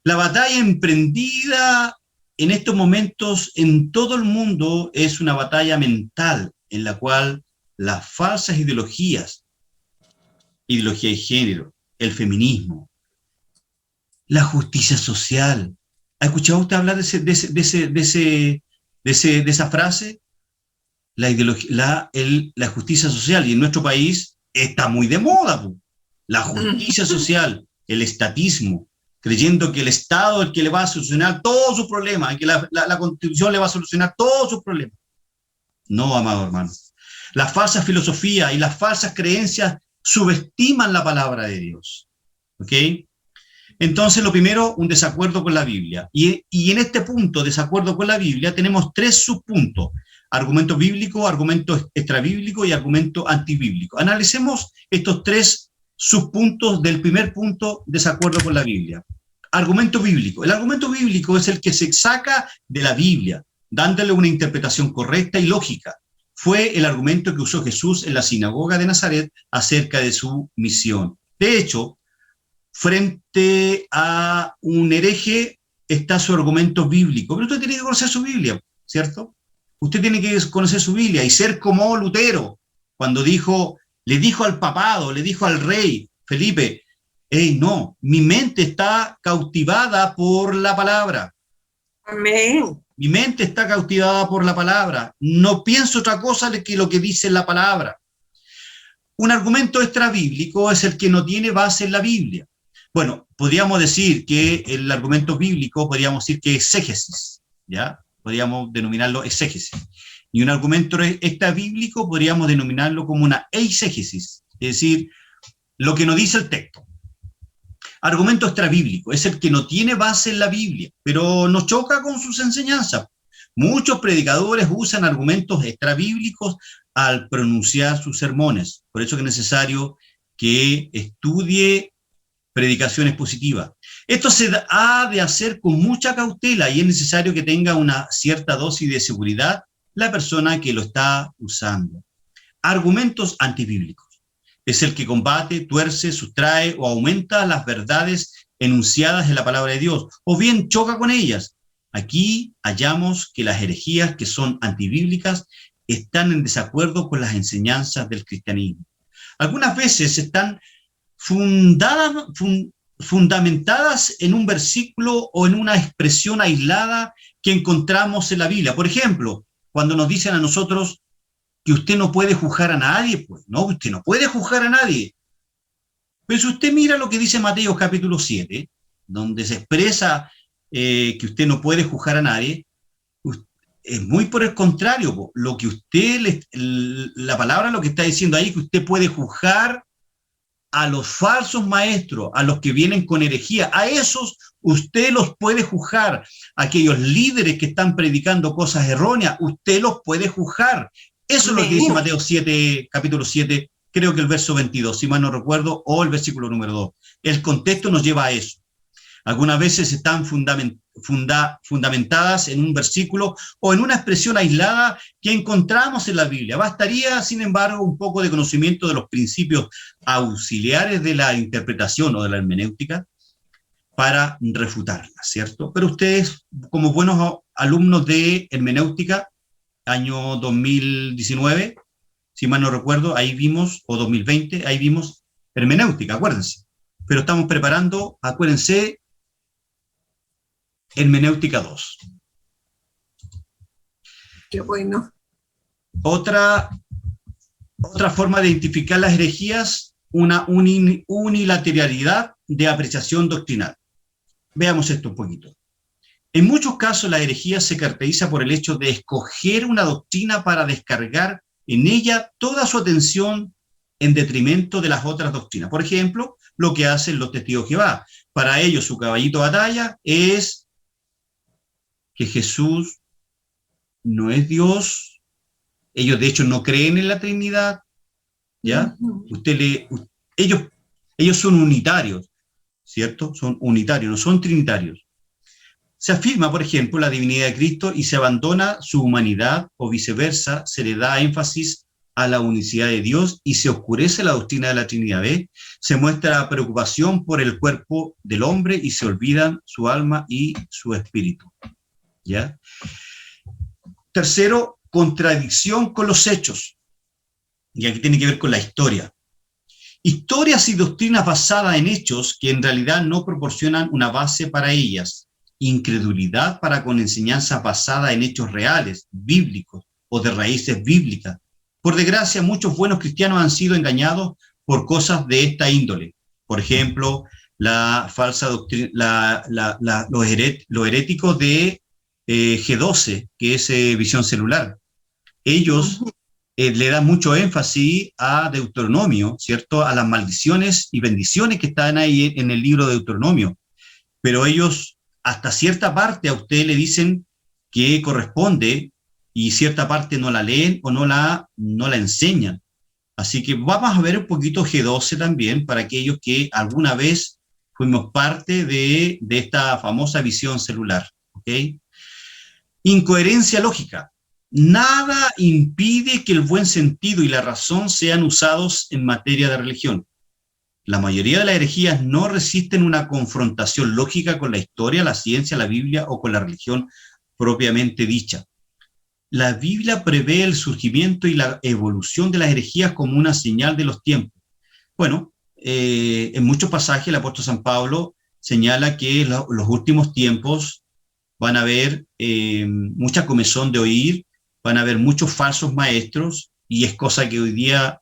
A: La batalla emprendida en estos momentos en todo el mundo es una batalla mental en la cual las falsas ideología de género, el feminismo, la justicia social. ¿Ha escuchado usted hablar de esa frase? La justicia social, y en nuestro país está muy de moda. La justicia social, el estatismo, creyendo que el Estado es el que le va a solucionar todos sus problemas, que la Constitución le va a solucionar todos sus problemas. No, amado hermano. Las falsas filosofías y las falsas creencias subestiman la palabra de Dios. ¿Ok? Entonces, lo primero, un desacuerdo con la Biblia. Y en este punto, desacuerdo con la Biblia, tenemos tres subpuntos: argumento bíblico, argumento extrabíblico y argumento antibíblico. Analicemos estos tres subpuntos del primer punto: desacuerdo con la Biblia. Argumento bíblico. El argumento bíblico es el que se saca de la Biblia, dándole una interpretación correcta y lógica. Fue el argumento que usó Jesús en la sinagoga de Nazaret acerca de su misión. De hecho, frente a un hereje está su argumento bíblico. Pero usted tiene que conocer su Biblia, ¿cierto? Usted tiene que conocer su Biblia y ser como Lutero, cuando le dijo al papado, le dijo al rey Felipe: no, mi mente está cautivada por la palabra.
B: Amén.
A: Mi mente está cautivada por la palabra. No pienso otra cosa que lo que dice la palabra. Un argumento extrabíblico es el que no tiene base en la Biblia. Bueno, podríamos decir que el argumento bíblico, podríamos decir que es exégesis, ¿ya? Podríamos denominarlo exégesis. Y un argumento extrabíblico podríamos denominarlo como una eisegesis, es decir, lo que nos dice el texto. Argumento extrabíblico es el que no tiene base en la Biblia, pero nos choca con sus enseñanzas. Muchos predicadores usan argumentos extrabíblicos al pronunciar sus sermones. Por eso es necesario que estudie predicaciones positivas. Esto se ha de hacer con mucha cautela y es necesario que tenga una cierta dosis de seguridad la persona que lo está usando. Argumentos antibíblicos. Es el que combate, tuerce, sustrae o aumenta las verdades enunciadas en la palabra de Dios, o bien choca con ellas. Aquí hallamos que las herejías que son antibíblicas están en desacuerdo con las enseñanzas del cristianismo. Algunas veces están fundamentadas en un versículo o en una expresión aislada que encontramos en la Biblia. Por ejemplo, cuando nos dicen a nosotros que usted no puede juzgar a nadie, pues no, usted no puede juzgar a nadie. Pero si usted mira lo que dice Mateo capítulo 7, donde se expresa que usted no puede juzgar a nadie, es muy por el contrario, lo que usted, la palabra lo que está diciendo ahí es que usted puede juzgar a los falsos maestros, a los que vienen con herejía, a esos usted los puede juzgar, aquellos líderes que están predicando cosas erróneas, usted los puede juzgar. Eso es lo que dice Mateo 7, capítulo 7, creo que el verso 22, si mal no recuerdo, o el versículo número 2. El contexto nos lleva a eso. Algunas veces están fundamentadas en un versículo o en una expresión aislada que encontramos en la Biblia. Bastaría, sin embargo, un poco de conocimiento de los principios auxiliares de la interpretación o de la hermenéutica para refutarla, ¿cierto? Pero ustedes, como buenos alumnos de hermenéutica, año 2019, si mal no recuerdo, ahí vimos, o 2020, ahí vimos hermenéutica, acuérdense. Pero estamos preparando, acuérdense, hermenéutica 2.
B: Qué bueno.
A: Otra forma de identificar las herejías, una unilateralidad de apreciación doctrinal. Veamos esto un poquito. En muchos casos la herejía se caracteriza por el hecho de escoger una doctrina para descargar en ella toda su atención en detrimento de las otras doctrinas. Por ejemplo, lo que hacen los testigos de Jehová. Para ellos su caballito de batalla es que Jesús no es Dios. Ellos de hecho no creen en la Trinidad, ¿ya? Ellos son unitarios, ¿cierto? Son unitarios, no son trinitarios. Se afirma, por ejemplo, la divinidad de Cristo y se abandona su humanidad, o viceversa, se le da énfasis a la unicidad de Dios y se oscurece la doctrina de la Trinidad. ¿Ve? Se muestra preocupación por el cuerpo del hombre y se olvidan su alma y su espíritu. ¿Ya? Tercero, contradicción con los hechos. Y aquí tiene que ver con la historia. Historias y doctrinas basadas en hechos que en realidad no proporcionan una base para ellas. Incredulidad para con enseñanzas basadas en hechos reales, bíblicos o de raíces bíblicas. Por desgracia, muchos buenos cristianos han sido engañados por cosas de esta índole. Por ejemplo, la falsa doctrina, los heréticos de G12, que es visión celular. Ellos le dan mucho énfasis a Deuteronomio, ¿cierto? A las maldiciones y bendiciones que están ahí en el libro de Deuteronomio. Pero ellos hasta cierta parte a usted le dicen que corresponde y cierta parte no la leen o no la enseñan. Así que vamos a ver un poquito G12 también para aquellos que alguna vez fuimos parte de esta famosa visión celular. ¿Okay? Incoherencia lógica. Nada impide que el buen sentido y la razón sean usados en materia de religión. La mayoría de las herejías no resisten una confrontación lógica con la historia, la ciencia, la Biblia o con la religión propiamente dicha. La Biblia prevé el surgimiento y la evolución de las herejías como una señal de los tiempos. Bueno, en muchos pasajes el apóstol San Pablo señala que en los últimos tiempos van a haber mucha comezón de oír, van a haber muchos falsos maestros, y es cosa que hoy día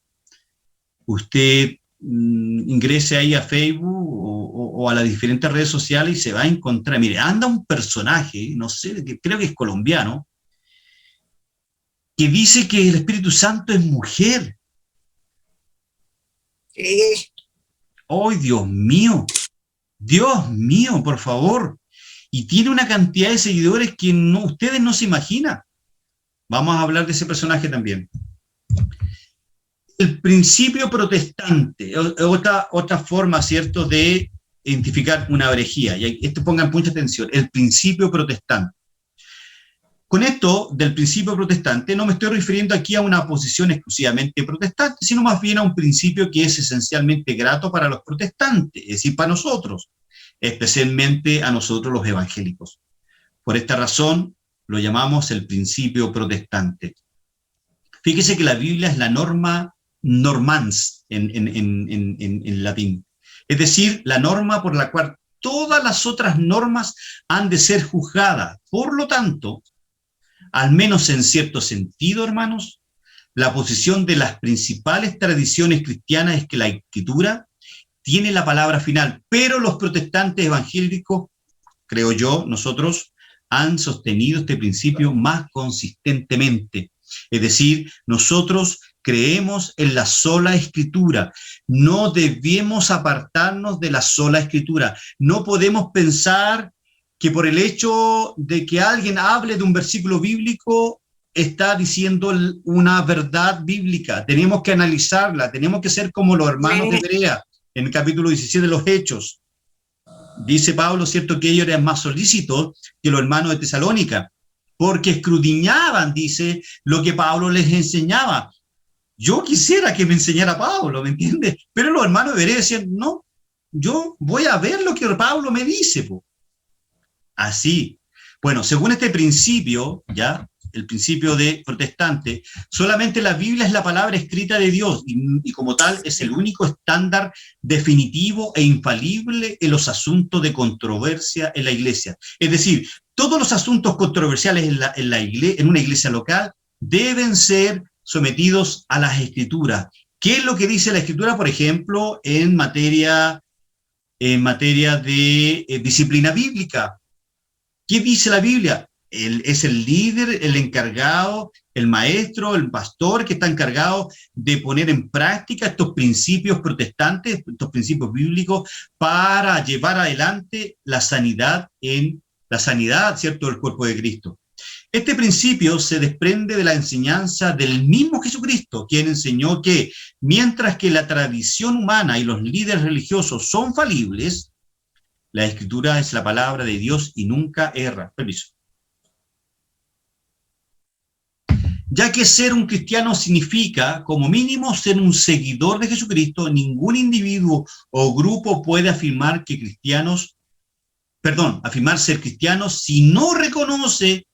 A: usted ingrese ahí a Facebook o a las diferentes redes sociales y se va a encontrar, mire, anda un personaje, no sé, creo que es colombiano, que dice que el Espíritu Santo es mujer. ¡Ay, Dios mío, por favor! Y tiene una cantidad de seguidores que ustedes no se imaginan. Vamos a hablar de ese personaje también. El principio protestante, otra forma, ¿cierto?, de identificar una herejía. Y esto pongan mucha atención, el principio protestante. Con esto del principio protestante no me estoy refiriendo aquí a una posición exclusivamente protestante, sino más bien a un principio que es esencialmente grato para los protestantes, es decir, para nosotros, especialmente a nosotros los evangélicos. Por esta razón lo llamamos el principio protestante. Fíjese que la Biblia es la norma normans en latín, es decir, la norma por la cual todas las otras normas han de ser juzgadas. Por lo tanto, al menos en cierto sentido, hermanos, la posición de las principales tradiciones cristianas es que la Escritura tiene la palabra final, pero los protestantes evangélicos, creo yo, nosotros, han sostenido este principio más consistentemente. Es decir, nosotros creemos en la sola Escritura, no debemos apartarnos de la sola Escritura, no podemos pensar que por el hecho de que alguien hable de un versículo bíblico está diciendo una verdad bíblica. Tenemos que analizarla, tenemos que ser como los hermanos de Berea, en el capítulo 17 de los Hechos. Dice Pablo, ¿cierto?, que ellos eran más solícitos que los hermanos de Tesalónica, porque escudriñaban, dice, lo que Pablo les enseñaba. Yo quisiera que me enseñara Pablo, ¿me entiendes? Pero los hermanos de Berea decían, no, yo voy a ver lo que Pablo me dice, po. Así. Bueno, según este principio, ya, el principio de protestante, solamente la Biblia es la palabra escrita de Dios y como tal es el único estándar definitivo e infalible en los asuntos de controversia en la iglesia. Es decir, todos los asuntos controversiales en una iglesia local deben ser sometidos a las Escrituras. ¿Qué es lo que dice la Escritura, por ejemplo, en materia de disciplina bíblica? ¿Qué dice la Biblia? Él es el líder, el encargado, el maestro, el pastor que está encargado de poner en práctica estos principios protestantes, estos principios bíblicos, para llevar adelante la sanidad, ¿cierto?, del cuerpo de Cristo. Este principio se desprende de la enseñanza del mismo Jesucristo, quien enseñó que mientras que la tradición humana y los líderes religiosos son falibles, la Escritura es la palabra de Dios y nunca erra. Permiso. Ya que ser un cristiano significa, como mínimo, ser un seguidor de Jesucristo, ningún individuo o grupo puede afirmar ser cristianos si no reconoce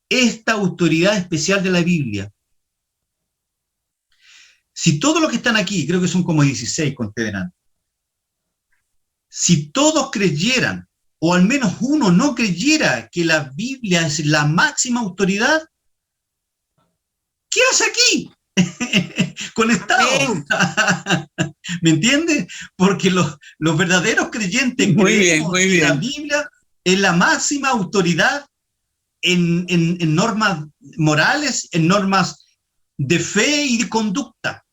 A: esta autoridad especial de la Biblia. Si todos los que están aquí, creo que son como 16, conté delante, si todos creyeran, o al menos uno no creyera que la Biblia es la máxima autoridad, ¿qué hace aquí? Conectado. ¿Me entiendes? Porque los verdaderos creyentes creemos que la Biblia es la máxima autoridad en normas morales, en normas de fe y de conducta.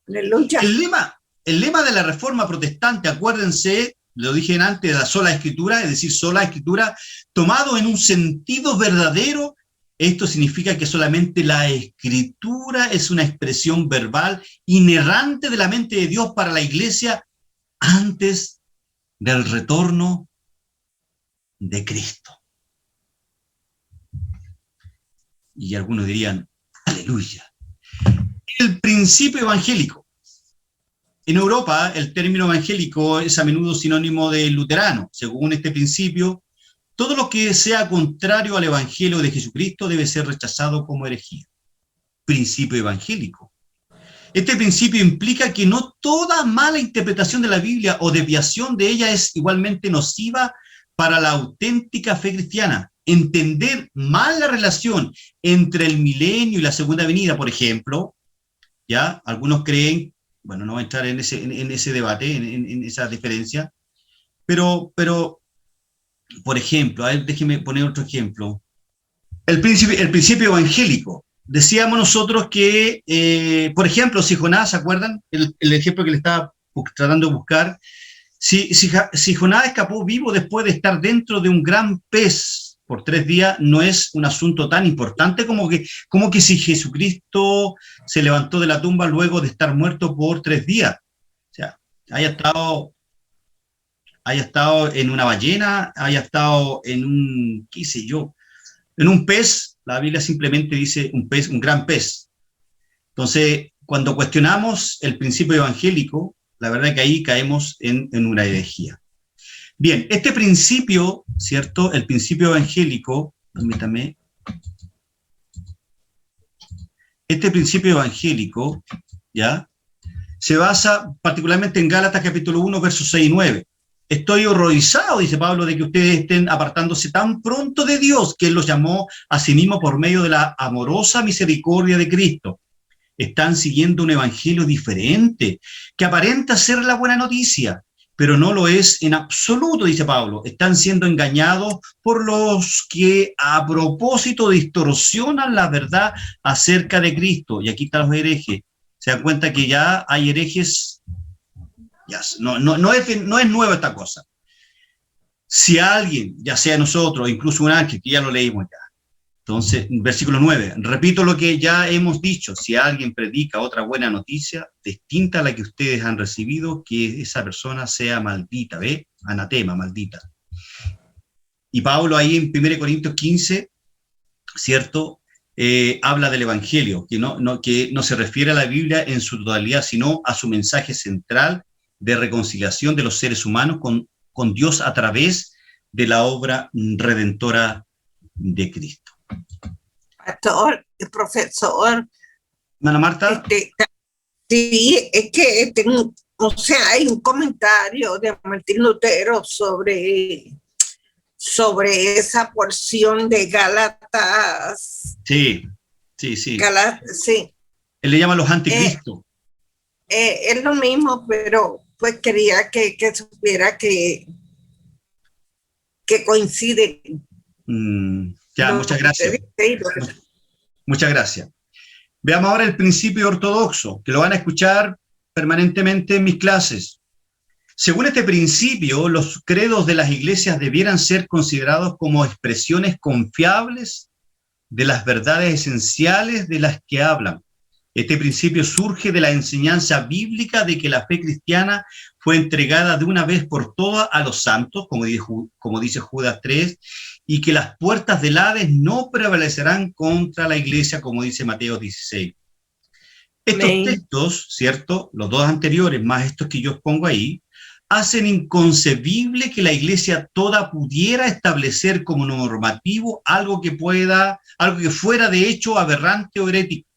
B: Aleluya.
A: El lema de la Reforma Protestante, acuérdense, lo dije antes, de la sola Escritura, es decir, sola Escritura, tomado en un sentido verdadero. Esto significa que solamente la Escritura es una expresión verbal inerrante de la mente de Dios para la iglesia antes del retorno de Cristo. Y algunos dirían, aleluya. El principio evangélico. En Europa, el término evangélico es a menudo sinónimo de luterano. Según este principio, todo lo que sea contrario al evangelio de Jesucristo debe ser rechazado como herejía. Principio evangélico. Este principio implica que no toda mala interpretación de la Biblia o desviación de ella es igualmente nociva para la auténtica fe cristiana. Entender mal la relación entre el milenio y la segunda venida, por ejemplo, ya algunos creen, bueno, no voy a entrar en ese debate, en esa diferencia, pero, por ejemplo, a ver, déjeme poner otro ejemplo. El principio evangélico. Decíamos nosotros que, por ejemplo, si Jonás, ¿se acuerdan? El ejemplo que le estaba tratando de buscar. Si Jonás escapó vivo después de estar dentro de un gran pez por 3 días, no es un asunto tan importante como que si Jesucristo se levantó de la tumba luego de estar muerto por 3 días. O sea, haya estado en una ballena, haya estado en un, qué sé yo, en un pez. La Biblia simplemente dice un pez, un gran pez. Entonces, cuando cuestionamos el principio evangélico, la verdad es que ahí caemos en una herejía. Bien, este principio, ¿cierto? El principio evangélico, permítame. Este principio evangélico, ¿ya? Se basa particularmente en Gálatas capítulo 1, versos 6 y 9. Estoy horrorizado, dice Pablo, de que ustedes estén apartándose tan pronto de Dios, que Él los llamó a sí mismo por medio de la amorosa misericordia de Cristo. Están siguiendo un evangelio diferente, que aparenta ser la buena noticia, pero no lo es en absoluto, dice Pablo. Están siendo engañados por los que a propósito distorsionan la verdad acerca de Cristo. Y aquí están los herejes. Se dan cuenta que ya hay herejes. Ya, no es nueva esta cosa. Si alguien, ya sea nosotros, incluso un ángel, que ya lo leímos ya. Entonces, versículo 9, repito lo que ya hemos dicho, si alguien predica otra buena noticia, distinta a la que ustedes han recibido, que esa persona sea maldita, ¿ve? Anatema, maldita. Y Pablo ahí en 1 Corintios 15, ¿cierto? Habla del Evangelio, que no se refiere a la Biblia en su totalidad, sino a su mensaje central de reconciliación de los seres humanos con Dios a través de la obra redentora de Cristo.
B: Pastor, profesor.
A: Ana Marta.
B: Sí, es que hay un comentario de Martín Lutero sobre esa porción de Gálatas.
A: Sí.
B: Gálatas, sí.
A: Él le llama los anticristos.
B: Es lo mismo, pero pues quería que supiera que coincide.
A: Ya, muchas gracias. Muchas gracias. Veamos ahora el principio ortodoxo, que lo van a escuchar permanentemente en mis clases. Según este principio, los credos de las iglesias debieran ser considerados como expresiones confiables de las verdades esenciales de las que hablan. Este principio surge de la enseñanza bíblica de que la fe cristiana fue entregada de una vez por todas a los santos, como dice Judas 3, y que las puertas del Hades no prevalecerán contra la iglesia, como dice Mateo 16. Estos textos, ¿cierto? Los dos anteriores, más estos que yo os pongo ahí, hacen inconcebible que la iglesia toda pudiera establecer como normativo algo que fuera de hecho aberrante o herético.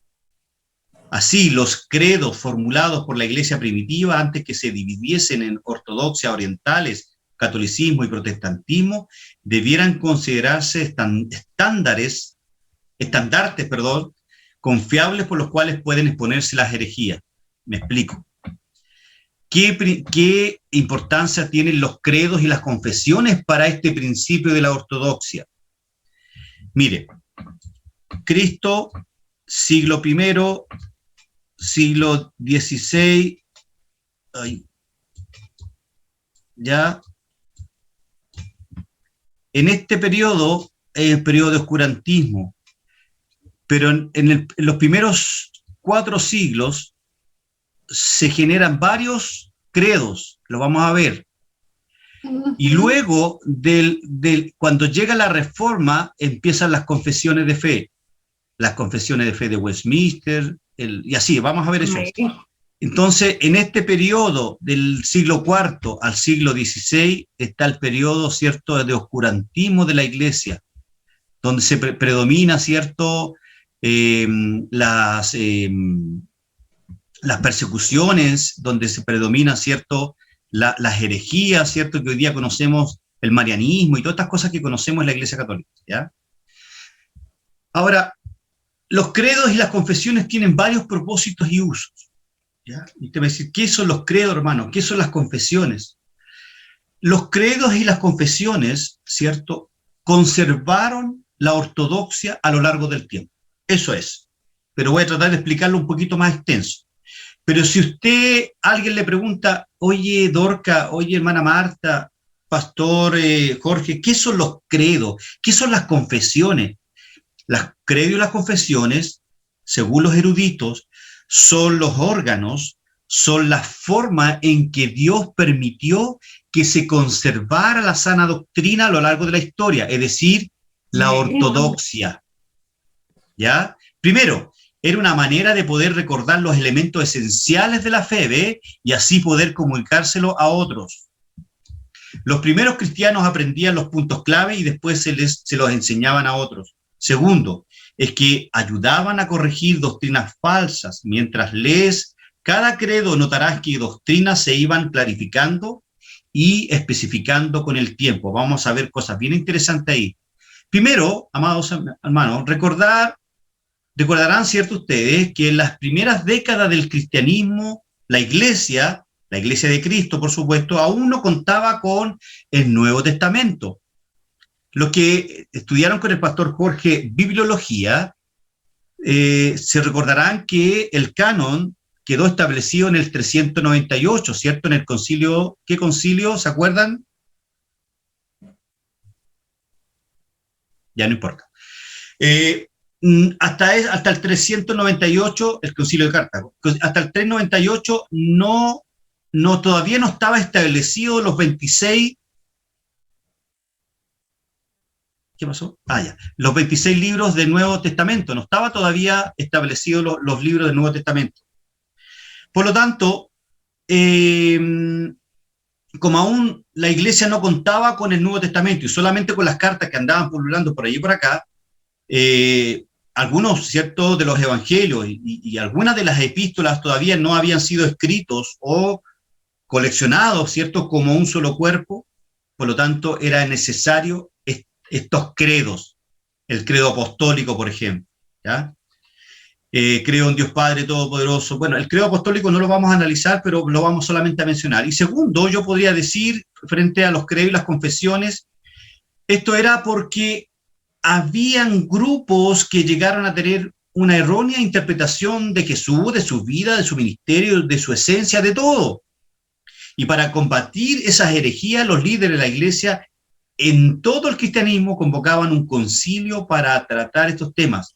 A: Así, los credos formulados por la iglesia primitiva antes que se dividiesen en ortodoxia orientales, catolicismo y protestantismo, debieran considerarse estandartes, confiables por los cuales pueden exponerse las herejías. Me explico. ¿Qué importancia tienen los credos y las confesiones para este principio de la ortodoxia? Mire, Cristo, siglo I, siglo XVI, ya. En este periodo es el periodo de oscurantismo, pero en los primeros 4 siglos se generan varios credos, lo vamos a ver. Y luego, cuando llega la Reforma, empiezan las confesiones de fe. Las confesiones de fe de Westminster, y así, vamos a ver eso. Entonces, en este periodo del siglo IV al siglo XVI está el periodo, ¿cierto?, de oscurantismo de la Iglesia, donde se predomina, ¿cierto?, las persecuciones, donde se predomina, ¿cierto?, las herejías, ¿cierto?, que hoy día conocemos, el marianismo y todas estas cosas que conocemos en la Iglesia Católica, ¿ya? Ahora, los credos y las confesiones tienen varios propósitos y usos, ¿ya? Y usted va a decir, ¿qué son los credos, hermano? ¿Qué son las confesiones? los credos y las confesiones, ¿cierto?, conservaron la ortodoxia a lo largo del tiempo. Eso es. Pero voy a tratar de explicarlo un poquito más extenso. Pero si alguien le pregunta, oye, Dorca, oye, hermana Marta, pastor Jorge, ¿qué son los credos? ¿Qué son las confesiones? Las credos y las confesiones, según los eruditos, son los órganos, son la forma en que Dios permitió que se conservara la sana doctrina a lo largo de la historia, es decir, la ortodoxia. ¿Ya? Primero, era una manera de poder recordar los elementos esenciales de la fe, ¿ve? Y así poder comunicárselo a otros. Los primeros cristianos aprendían los puntos clave y después se los enseñaban a otros. Segundo, es que ayudaban a corregir doctrinas falsas. Mientras lees cada credo, notarás que doctrinas se iban clarificando y especificando con el tiempo. Vamos a ver cosas bien interesantes ahí. Primero, amados hermanos, recordarán, ¿cierto ustedes, que en las primeras décadas del cristianismo, la iglesia de Cristo, por supuesto, aún no contaba con el Nuevo Testamento. Los que estudiaron con el pastor Jorge bibliología, se recordarán que el canon quedó establecido en el 398, ¿cierto? En el concilio, ¿qué concilio? ¿Se acuerdan? Ya no importa. Hasta el 398, el concilio de Cartago, hasta el 398 todavía no estaba establecido los 26. ¿Qué pasó? Ya. Los 26 libros del Nuevo Testamento. No estaba todavía establecido los libros del Nuevo Testamento. Por lo tanto, como aún la iglesia no contaba con el Nuevo Testamento y solamente con las cartas que andaban pululando por allí y por acá, algunos, ¿cierto?, de los evangelios y algunas de las epístolas todavía no habían sido escritos o coleccionados, ¿cierto?, como un solo cuerpo. Por lo tanto, era necesario estos credos, el credo apostólico, por ejemplo, ¿ya? Creo en Dios Padre Todopoderoso. Bueno, el credo apostólico no lo vamos a analizar, pero lo vamos solamente a mencionar. Y segundo, yo podría decir, frente a los credos y las confesiones, esto era porque habían grupos que llegaron a tener una errónea interpretación de Jesús, de su vida, de su ministerio, de su esencia, de todo. Y para combatir esas herejías, los líderes de la iglesia en todo el cristianismo convocaban un concilio para tratar estos temas.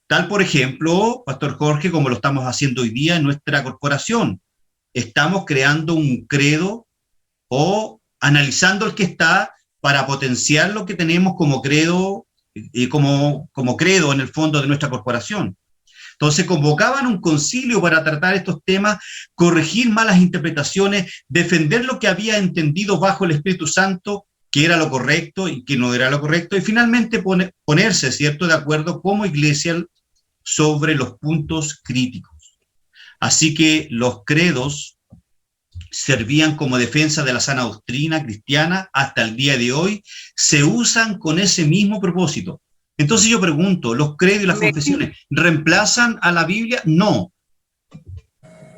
A: Tal, por ejemplo, Pastor Jorge, como lo estamos haciendo hoy día en nuestra corporación. Estamos creando un credo o analizando el que está para potenciar lo que tenemos como credo, como credo en el fondo de nuestra corporación. Entonces convocaban un concilio para tratar estos temas, corregir malas interpretaciones, defender lo que había entendido bajo el Espíritu Santo, que era lo correcto y que no era lo correcto, y finalmente ponerse, ¿cierto?, de acuerdo como iglesia sobre los puntos críticos. Así que los credos servían como defensa de la sana doctrina cristiana hasta el día de hoy, se usan con ese mismo propósito. Entonces yo pregunto, ¿los credos y las confesiones reemplazan a la Biblia? No,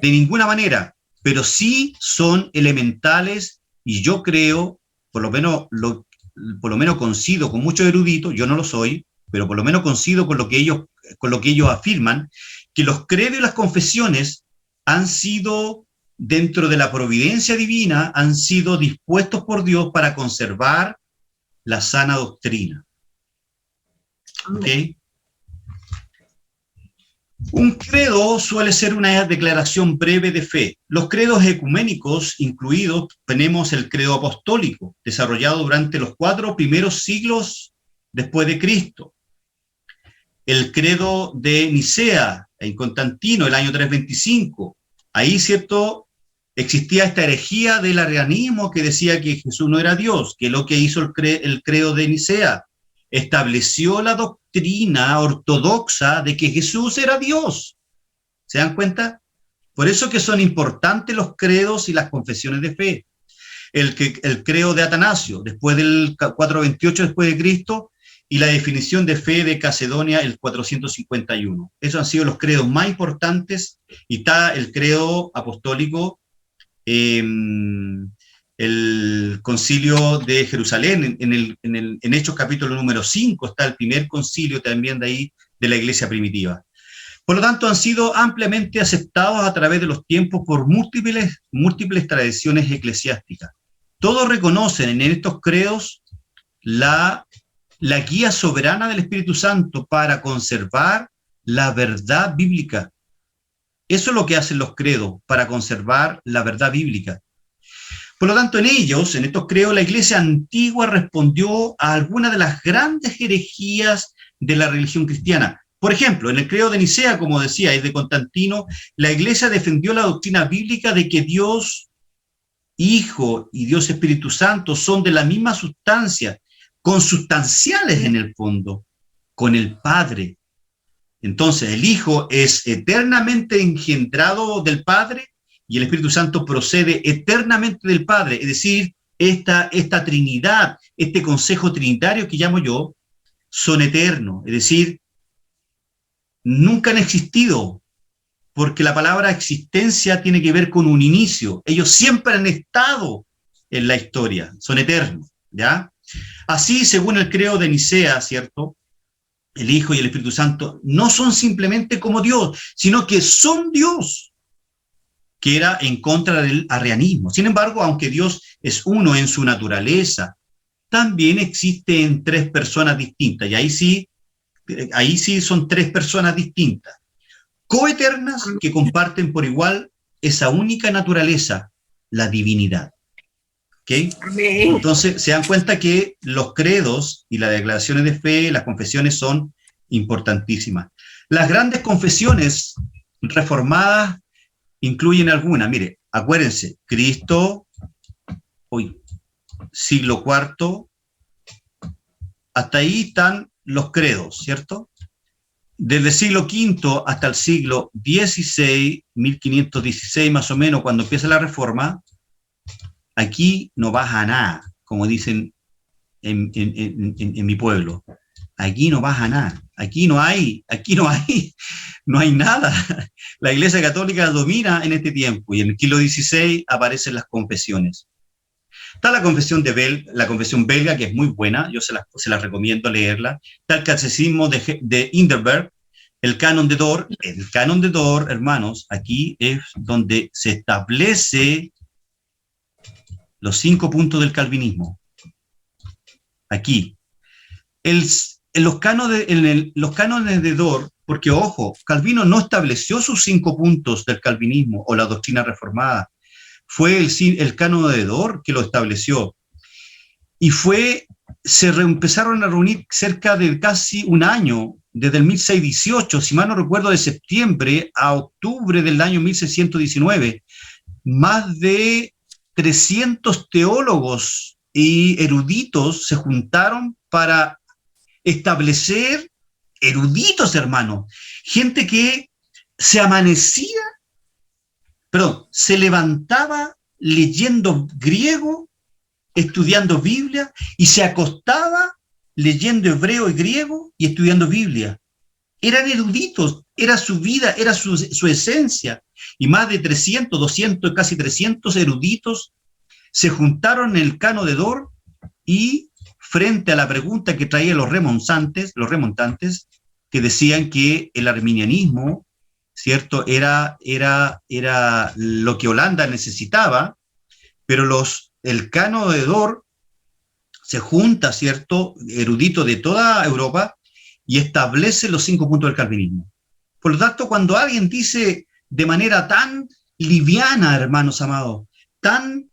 A: de ninguna manera, pero sí son elementales y yo creo, por lo menos coincido con muchos eruditos, yo no lo soy, pero por lo menos coincido con lo que ellos afirman, que los credos y las confesiones han sido, dentro de la providencia divina, han sido dispuestos por Dios para conservar la sana doctrina. ¿Ok? Un credo suele ser una declaración breve de fe. Los credos ecuménicos incluidos, tenemos el credo apostólico, desarrollado durante los 4 primeros siglos después de Cristo. El credo de Nicea, en Constantino, el año 325. Ahí, ¿cierto?, existía esta herejía del arrianismo que decía que Jesús no era Dios, que lo que hizo el credo de Nicea, estableció la doctrina ortodoxa de que Jesús era Dios. ¿Se dan cuenta? Por eso que son importantes los credos y las confesiones de fe. El credo de Atanasio, después del 428 después de Cristo, y la definición de fe de Calcedonia, el 451. Esos han sido los credos más importantes, y está el credo apostólico, el concilio de Jerusalén, en Hechos capítulo número 5 está el primer concilio también de ahí de la iglesia primitiva. Por lo tanto, han sido ampliamente aceptados a través de los tiempos por múltiples tradiciones eclesiásticas. Todos reconocen en estos credos la guía soberana del Espíritu Santo para conservar la verdad bíblica. Eso es lo que hacen los credos, para conservar la verdad bíblica. Por lo tanto, en estos credos, la iglesia antigua respondió a algunas de las grandes herejías de la religión cristiana. Por ejemplo, en el credo de Nicea, como decía, y de Constantino, la iglesia defendió la doctrina bíblica de que Dios Hijo y Dios Espíritu Santo son de la misma sustancia, consustanciales en el fondo, con el Padre. Entonces, el Hijo es eternamente engendrado del Padre y el Espíritu Santo procede eternamente del Padre. Es decir, esta Trinidad, este consejo trinitario que llamo yo, son eternos. Es decir, nunca han existido, porque la palabra existencia tiene que ver con un inicio. Ellos siempre han estado en la historia, son eternos, ¿ya? Así, según el credo de Nicea, ¿cierto?, el Hijo y el Espíritu Santo no son simplemente como Dios, sino que son Dios, que era en contra del arrianismo. Sin embargo, aunque Dios es uno en su naturaleza, también existe en tres personas distintas, y ahí sí son tres personas distintas, coeternas, que comparten por igual esa única naturaleza, la divinidad. ¿Okay? Entonces, se dan cuenta que los credos y las declaraciones de fe, las confesiones son importantísimas. Las grandes confesiones reformadas incluyen algunas. Mire, acuérdense, Cristo, siglo IV, hasta ahí están los credos, ¿cierto? Desde el siglo V hasta el siglo XVI, 1516 más o menos, cuando empieza la Reforma, aquí no baja nada, como dicen en mi pueblo. Aquí no baja nada, aquí no hay nada. La Iglesia Católica domina en este tiempo, y en el siglo XVI aparecen las confesiones. Está la confesión belga, que es muy buena, yo se las recomiendo leerla. Está el catecismo de Hindenburg, el canon de Dort. El canon de Dort, hermanos, aquí es donde se establece los 5 puntos del calvinismo. Aquí. En los cánones de Dort, porque ojo, Calvino no estableció sus 5 puntos del calvinismo o la doctrina reformada. Fue el canon de Dort que lo estableció. Y se empezaron a reunir cerca de casi un año, desde el 1618, si mal no recuerdo, de septiembre a octubre del año 1619. Más de 300 teólogos y eruditos se juntaron para establecer, eruditos, hermano, gente que se levantaba leyendo griego, estudiando Biblia, y se acostaba leyendo hebreo y griego y estudiando Biblia. Eran eruditos, era su vida, era su esencia. Y más de 300, 200, casi 300 eruditos se juntaron en el canon de Dort, y frente a la pregunta que traían los remontantes, que decían que el arminianismo, ¿cierto?, era lo que Holanda necesitaba, pero el canon de Dort se junta, ¿cierto?, erudito de toda Europa, y establece los 5 puntos del calvinismo. Por lo tanto, cuando alguien dice de manera tan liviana, hermanos amados, tan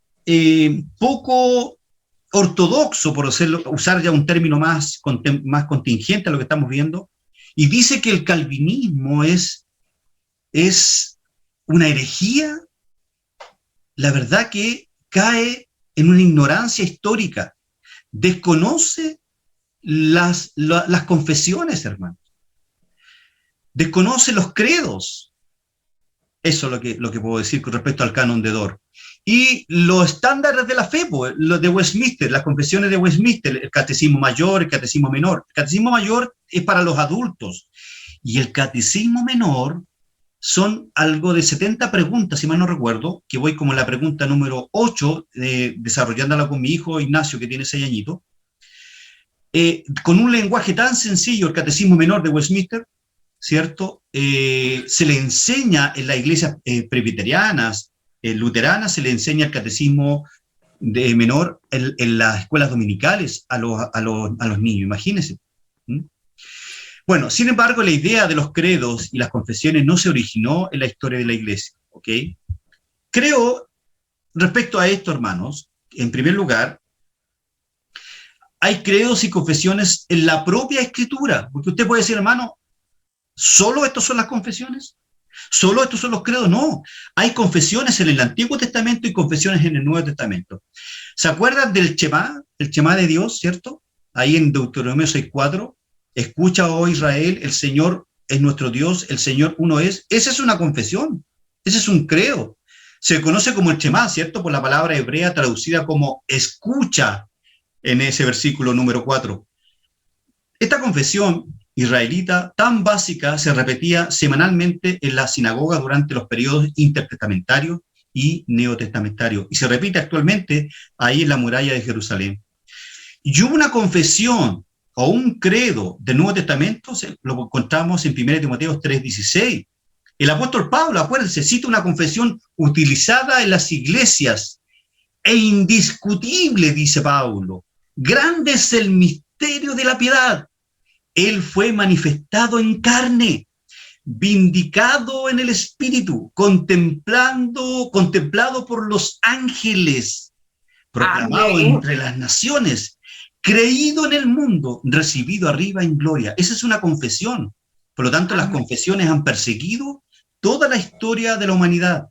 A: poco ortodoxo, por usar ya un término más contingente a lo que estamos viendo, y dice que el calvinismo es una herejía, la verdad que cae en una ignorancia histórica, desconoce las confesiones, hermanos, desconoce los credos. Eso es lo que puedo decir con respecto al canon de Dort. Y los estándares de la fe, los de Westminster, las confesiones de Westminster, el catecismo mayor, el catecismo menor. El catecismo mayor es para los adultos, y el catecismo menor son algo de 70 preguntas, si mal no recuerdo, que voy como en la pregunta número 8, desarrollándola con mi hijo Ignacio, que tiene 6 añitos, con un lenguaje tan sencillo, el Catecismo Menor de Westminster, ¿cierto? Se le enseña en las iglesias presbiterianas, luteranas, se le enseña el Catecismo menor en las escuelas dominicales a los niños, imagínense. ¿Mm? Bueno, sin embargo, la idea de los credos y las confesiones no se originó en la historia de la iglesia, ¿ok? Creo, respecto a esto, hermanos, en primer lugar, hay credos y confesiones en la propia Escritura, porque usted puede decir, hermano, ¿solo estos son las confesiones? ¿Solo estos son los credos? No, hay confesiones en el Antiguo Testamento y confesiones en el Nuevo Testamento. ¿Se acuerdan del Shema? El Shema de Dios, ¿cierto? Ahí en Deuteronomio 6:4. Escucha, oh Israel, el Señor es nuestro Dios, el Señor uno es. Esa es una confesión, ese es un credo. Se conoce como el Shema, ¿cierto? Por la palabra hebrea traducida como escucha en ese versículo número 4. Esta confesión israelita tan básica se repetía semanalmente en la sinagoga durante los periodos intertestamentarios y neotestamentarios, y se repite actualmente ahí en la muralla de Jerusalén. Y hubo una confesión o un credo del Nuevo Testamento, lo encontramos en 1 Timoteo 3:16. El apóstol Pablo, acuérdense, cita una confesión utilizada en las iglesias, e indiscutible, dice Pablo, grande es el misterio de la piedad. Él fue manifestado en carne, vindicado en el Espíritu, contemplado por los ángeles, proclamado
B: Amén.
A: entre las naciones, creído en el mundo, recibido arriba en gloria. Esa es una confesión. Por lo tanto, las confesiones han perseguido toda la historia de la humanidad.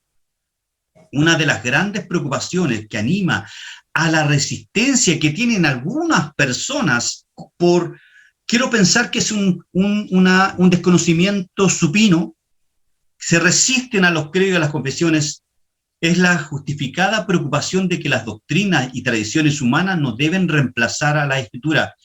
A: Una de las grandes preocupaciones que anima a la resistencia que tienen algunas personas por, quiero pensar que es un desconocimiento supino, se resisten a los credos y a las confesiones, es la justificada preocupación de que las doctrinas y tradiciones humanas no deben reemplazar a la Escritura.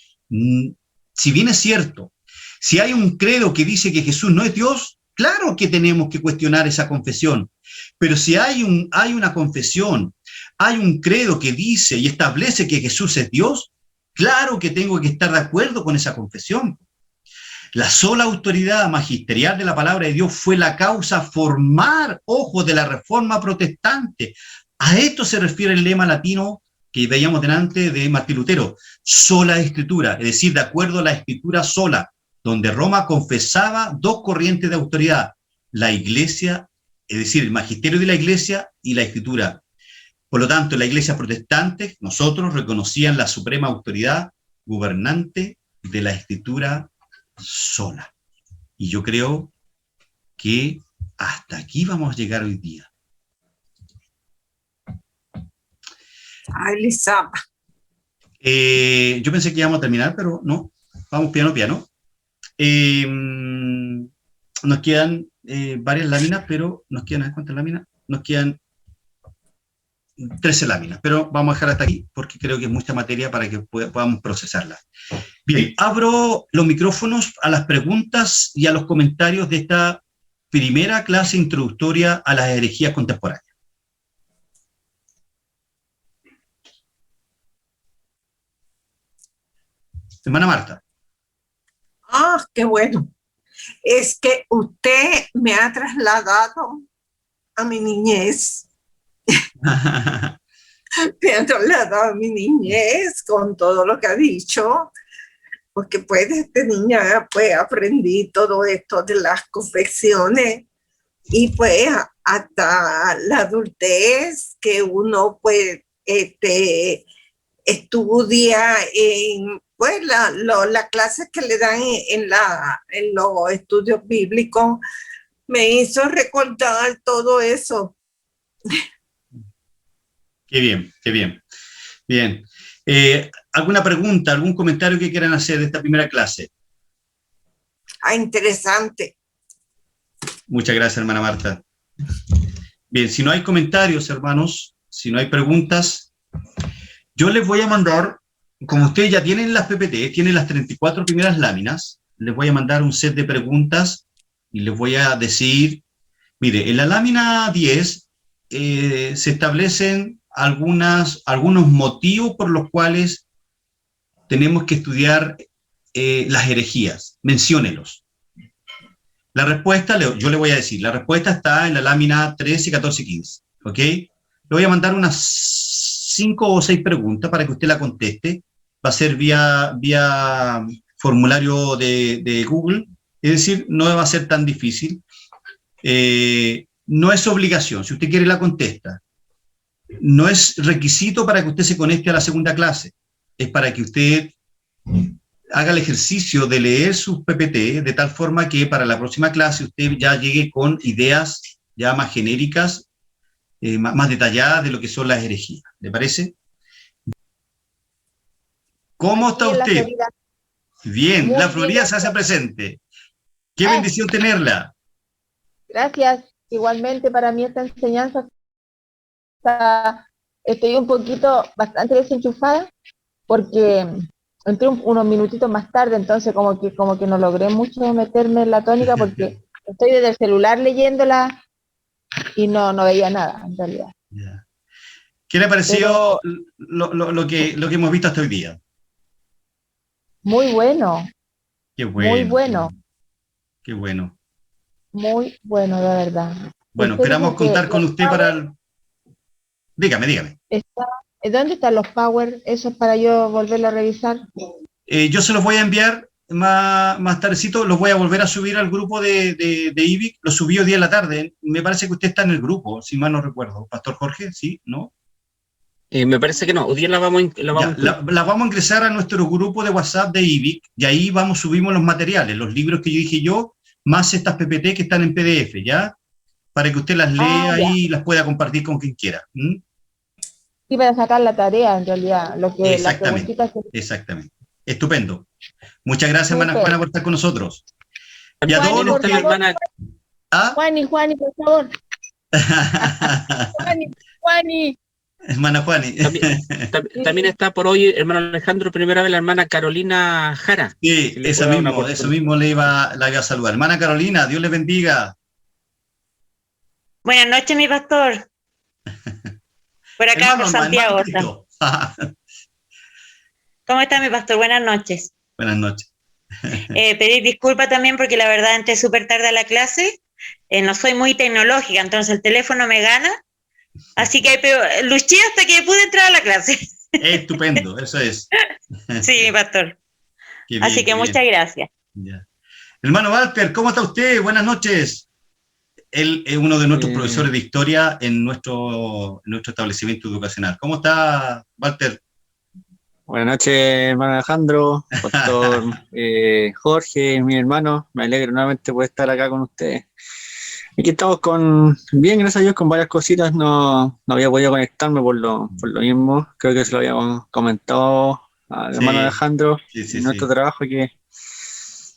A: Si bien es cierto, si hay un credo que dice que Jesús no es Dios, claro que tenemos que cuestionar esa confesión. Pero si hay una confesión, hay un credo que dice y establece que Jesús es Dios, claro que tengo que estar de acuerdo con esa confesión. La sola autoridad magisterial de la palabra de Dios fue la causa formar, ojo, de la reforma protestante. A esto se refiere el lema latino que veíamos delante de Martín Lutero, sola escritura, es decir, de acuerdo a la escritura sola, donde Roma confesaba dos corrientes de autoridad, la iglesia, es decir, el magisterio de la iglesia y la escritura. Por lo tanto, la iglesia protestante, nosotros reconocían la suprema autoridad gobernante de la escritura sola. Y yo creo que hasta aquí vamos a llegar hoy día.
B: Ay, Lizama.
A: Yo pensé que íbamos a terminar, pero no. Vamos piano, piano. Nos quedan varias láminas, pero nos quedan, ¿cuántas láminas? Nos quedan 13 láminas, pero vamos a dejar hasta aquí porque creo que es mucha materia para que podamos procesarla. Bien, abro los micrófonos a las preguntas y a los comentarios de esta primera clase introductoria a las herejías contemporáneas. Hermana Marta.
B: Ah, qué bueno. Es que usted me ha trasladado a mi niñez. Me ha trasladado a mi niñez con todo lo que ha dicho, porque pues desde niña pues aprendí todo esto de las confecciones y pues hasta la adultez que uno pues estudia en pues las clases que le dan en los estudios bíblicos, me hizo recordar todo eso.
A: Qué bien, qué bien. Bien. ¿Alguna pregunta, algún comentario que quieran hacer de esta primera clase?
B: Ah, interesante.
A: Muchas gracias, hermana Marta. Bien, si no hay comentarios, hermanos, si no hay preguntas, yo les voy a mandar, como ustedes ya tienen las PPT, tienen las 34 primeras láminas, les voy a mandar un set de preguntas y les voy a decir Mire, en la lámina 10 se establecen algunos motivos por los cuales tenemos que estudiar las herejías. Menciónelos. La respuesta, yo le voy a decir, la respuesta está en la lámina 13, 14 y 15. ¿Ok? Le voy a mandar unas 5 o 6 preguntas para que usted la conteste. Va a ser vía formulario de Google. Es decir, no va a ser tan difícil. No es obligación. Si usted quiere, la contesta. No es requisito para que usted se conecte a la segunda clase. Es para que usted haga el ejercicio de leer sus PPT de tal forma que para la próxima clase usted ya llegue con ideas ya más genéricas, más detalladas de lo que son las herejías. ¿Le parece? ¿Cómo está usted? Bien, la Florida se hace presente. Qué bendición tenerla.
C: Gracias. Igualmente para mí esta enseñanza estoy bastante desenchufada porque entré unos minutitos más tarde, entonces como que no logré mucho meterme en la tónica porque estoy desde el celular leyéndola y no veía nada en realidad.
A: Yeah. ¿Qué le pareció lo que hemos visto hasta hoy día?
C: Muy bueno.
A: Qué bueno.
C: Muy bueno.
A: Qué bueno.
C: Muy bueno, de verdad.
A: Bueno, esperamos contar con usted para el... Dígame.
C: ¿Dónde están los Power? Eso es para yo volverlo a revisar.
A: Yo se los voy a enviar más tardecito, los voy a volver a subir al grupo de IBIC. Lo subí hoy día en la tarde. Me parece que usted está en el grupo, si mal no recuerdo. Pastor Jorge, ¿sí? ¿No?
E: Me parece que no. Hoy día la vamos a
A: ingresar a nuestro grupo de WhatsApp de IBIC y ahí subimos los materiales, los libros que yo dije yo, más estas PPT que están en PDF, ¿ya? Para que usted las lea y las pueda compartir con quien quiera.
C: Sí, para sacar la tarea, en realidad.
A: Exactamente. Estupendo. Muchas gracias, hermana Juana, por estar con nosotros.
E: Y a todos los hermana...
C: Juani, por favor. Juani.
A: Hermana Juani.
E: También está por hoy, hermano Alejandro, primera vez la hermana Carolina Jara.
A: Sí, eso mismo la iba a saludar. Hermana Carolina, Dios le bendiga.
F: Buenas noches, mi pastor. Por acá, por Santiago. ¿Cómo está, mi pastor? Buenas noches.
A: Buenas noches.
F: Pedir disculpas también porque la verdad entré súper tarde a la clase. No soy muy tecnológica, entonces el teléfono me gana. Así que luché hasta que pude entrar a la clase.
A: Estupendo, eso es.
F: Sí, mi pastor. Bien, así que muchas gracias.
A: Ya. Hermano Walter, ¿cómo está usted? Buenas noches. Él es uno de nuestros profesores de historia en nuestro establecimiento educacional. ¿Cómo está, Walter?
G: Buenas noches, hermano Alejandro, pastor Jorge, mi hermano. Me alegro nuevamente por estar acá con ustedes. Aquí estamos bien, gracias a Dios, con varias cositas. No había podido conectarme por lo mismo. Creo que se lo habíamos comentado al hermano Alejandro en nuestro trabajo, que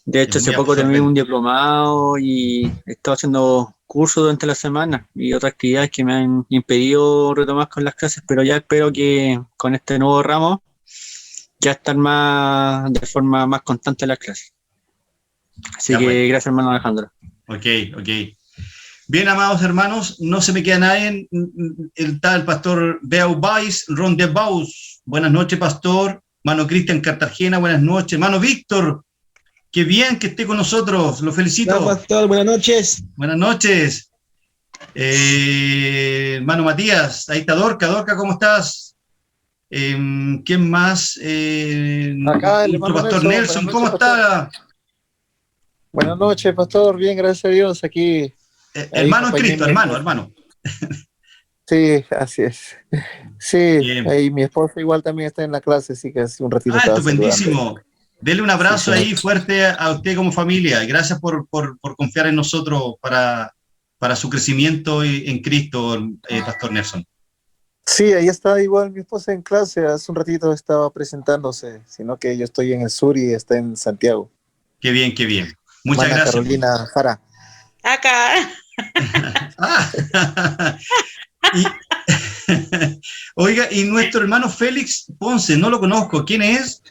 G: de hecho hace poco terminé un diplomado y he estado haciendo cursos durante la semana y otras actividades que me han impedido retomar con las clases, pero ya espero que con este nuevo ramo ya estar de forma más constante en las clases. Así que bueno. Gracias, hermano Alejandro.
A: Ok. Bien, amados hermanos, no se me queda nadie. El pastor Beau Weiss, Ron de Baus. Buenas noches, pastor. Hermano Cristian Cartagena, buenas noches. Hermano Víctor, qué bien que esté con nosotros, lo felicito.
H: Hola, pastor, buenas noches.
A: Buenas noches. Hermano Matías, ahí está Dorca, ¿cómo estás? ¿Quién más?
H: Acá el hermano
A: pastor Nelson, ¿cómo está?
H: Buenas noches, pastor, bien, gracias a Dios, aquí.
A: Hermano en Cristo, hermano.
H: Sí, así es. Sí,
A: bien.
H: Ahí mi esposa igual también está en la clase, así que hace un ratito.
A: Estupendísimo. Dele un abrazo ahí fuerte a usted como familia y gracias por confiar en nosotros para su crecimiento en Cristo, pastor Nelson.
H: Sí, ahí está igual mi esposa en clase, hace un ratito estaba presentándose, sino que yo estoy en el sur y está en Santiago.
A: Qué bien. Muchas gracias.
H: Carolina Jara.
F: Acá.
A: Oiga, y nuestro hermano Félix Ponce, no lo conozco, ¿quién es?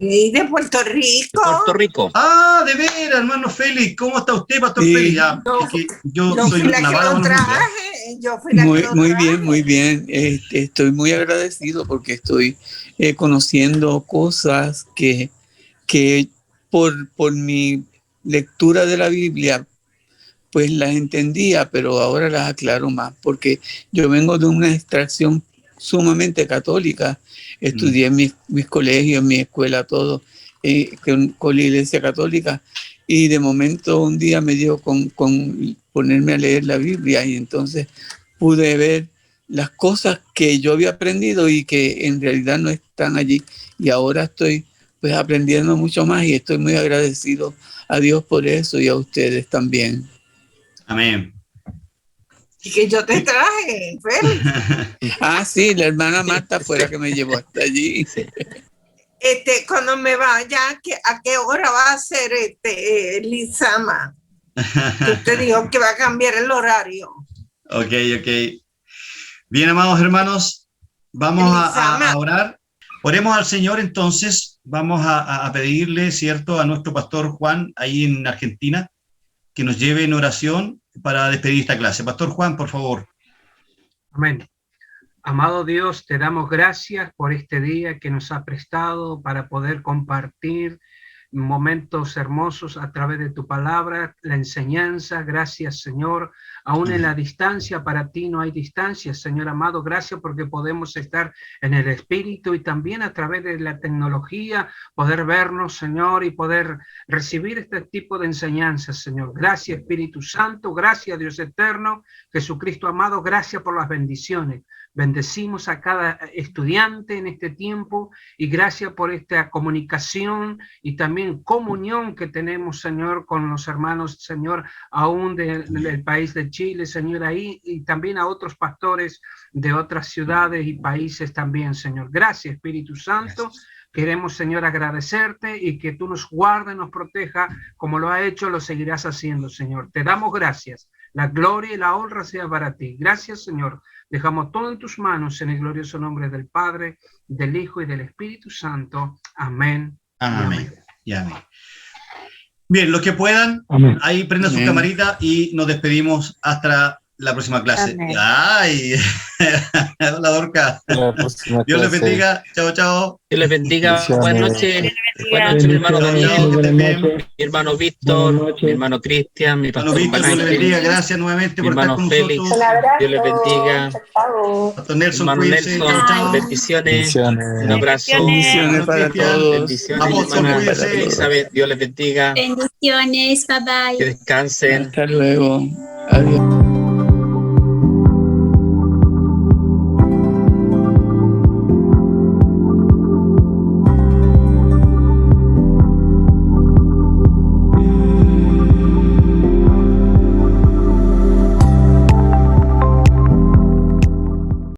B: Y de Puerto Rico.
E: Puerto Rico.
A: Ah, de veras, hermano Félix. ¿Cómo está usted, Pastor
I: Sí.
A: Félix? Ah, es que yo
B: Yo
A: soy
B: fui la que
A: Navarro,
B: lo
A: no,
B: traje. Yo fui la que lo
I: Muy
B: traje.
I: bien, muy bien. Estoy muy agradecido porque estoy conociendo cosas que por mi lectura de la Biblia, pues las entendía, pero ahora las aclaro más, porque yo vengo de una extracción sumamente católica. Estudié en mis colegios, mi escuela, todo, con la iglesia católica, y de momento un día me dio con ponerme a leer la Biblia, y entonces pude ver las cosas que yo había aprendido y que en realidad no están allí, y ahora estoy pues aprendiendo mucho más y estoy muy agradecido a Dios por eso y a ustedes también.
A: Amén.
B: Y que yo te traje, Félix.
I: Ah, sí, la hermana Marta fue la que me llevó hasta allí.
B: Cuando me vaya, ¿a qué hora va a ser Lizama? Que usted dijo que va a cambiar el horario.
A: Ok. Bien, amados hermanos, vamos a orar. Oremos al Señor entonces. Vamos a pedirle, ¿cierto?, a nuestro pastor Juan, ahí en Argentina, que nos lleve en oración para despedir esta clase. Pastor Juan, por favor.
J: Amén. Amado Dios, te damos gracias por este día que nos ha prestado para poder compartir momentos hermosos a través de tu palabra, la enseñanza. Gracias, Señor. Aún en la distancia, para ti no hay distancia, Señor amado. Gracias porque podemos estar en el Espíritu y también a través de la tecnología poder vernos, Señor, y poder recibir este tipo de enseñanzas, Señor. Gracias, Espíritu Santo. Gracias, Dios eterno. Jesucristo amado, gracias por las bendiciones. Bendecimos a cada estudiante en este tiempo y gracias por esta comunicación y también comunión que tenemos, Señor, con los hermanos, Señor, aún del país de Chile, Señor, ahí, y también a otros pastores de otras ciudades y países también, Señor. Gracias, Espíritu Santo. Gracias. Queremos, Señor, agradecerte y que tú nos guardes, nos proteja, como lo ha hecho, lo seguirás haciendo, Señor. Te damos gracias. La gloria y la honra sea para ti. Gracias, Señor. Dejamos todo en tus manos en el glorioso nombre del Padre, del Hijo y del Espíritu Santo. Amén.
A: Amén. Y amén. Bien, los que puedan, ahí prendan su camarita y nos despedimos hasta la próxima clase.
C: Amén.
A: ¡Ay! Hola, Dorca. Dios les bendiga. Chao, chao.
E: Dios les bendiga. Buenas noches. Buenas noches, mi hermano Daniel, mi hermano Víctor, mi hermano Cristian, mi pastor
A: Víctor, Dios les bendiga. Gracias nuevamente por estar con
E: Félix,
A: nosotros.
E: Dios les bendiga.
A: Pastor Nelson,
E: hermano
A: cuídense.
E: Nelson,
A: Chao.
E: bendiciones. Un abrazo.
I: Bendiciones para todos.
E: Bendiciones,
A: Apóstol,
E: hermana
A: cuídense.
E: Elizabeth. Dios les bendiga.
K: Bendiciones, bye bye.
E: Que descansen.
I: Hasta luego. Adiós.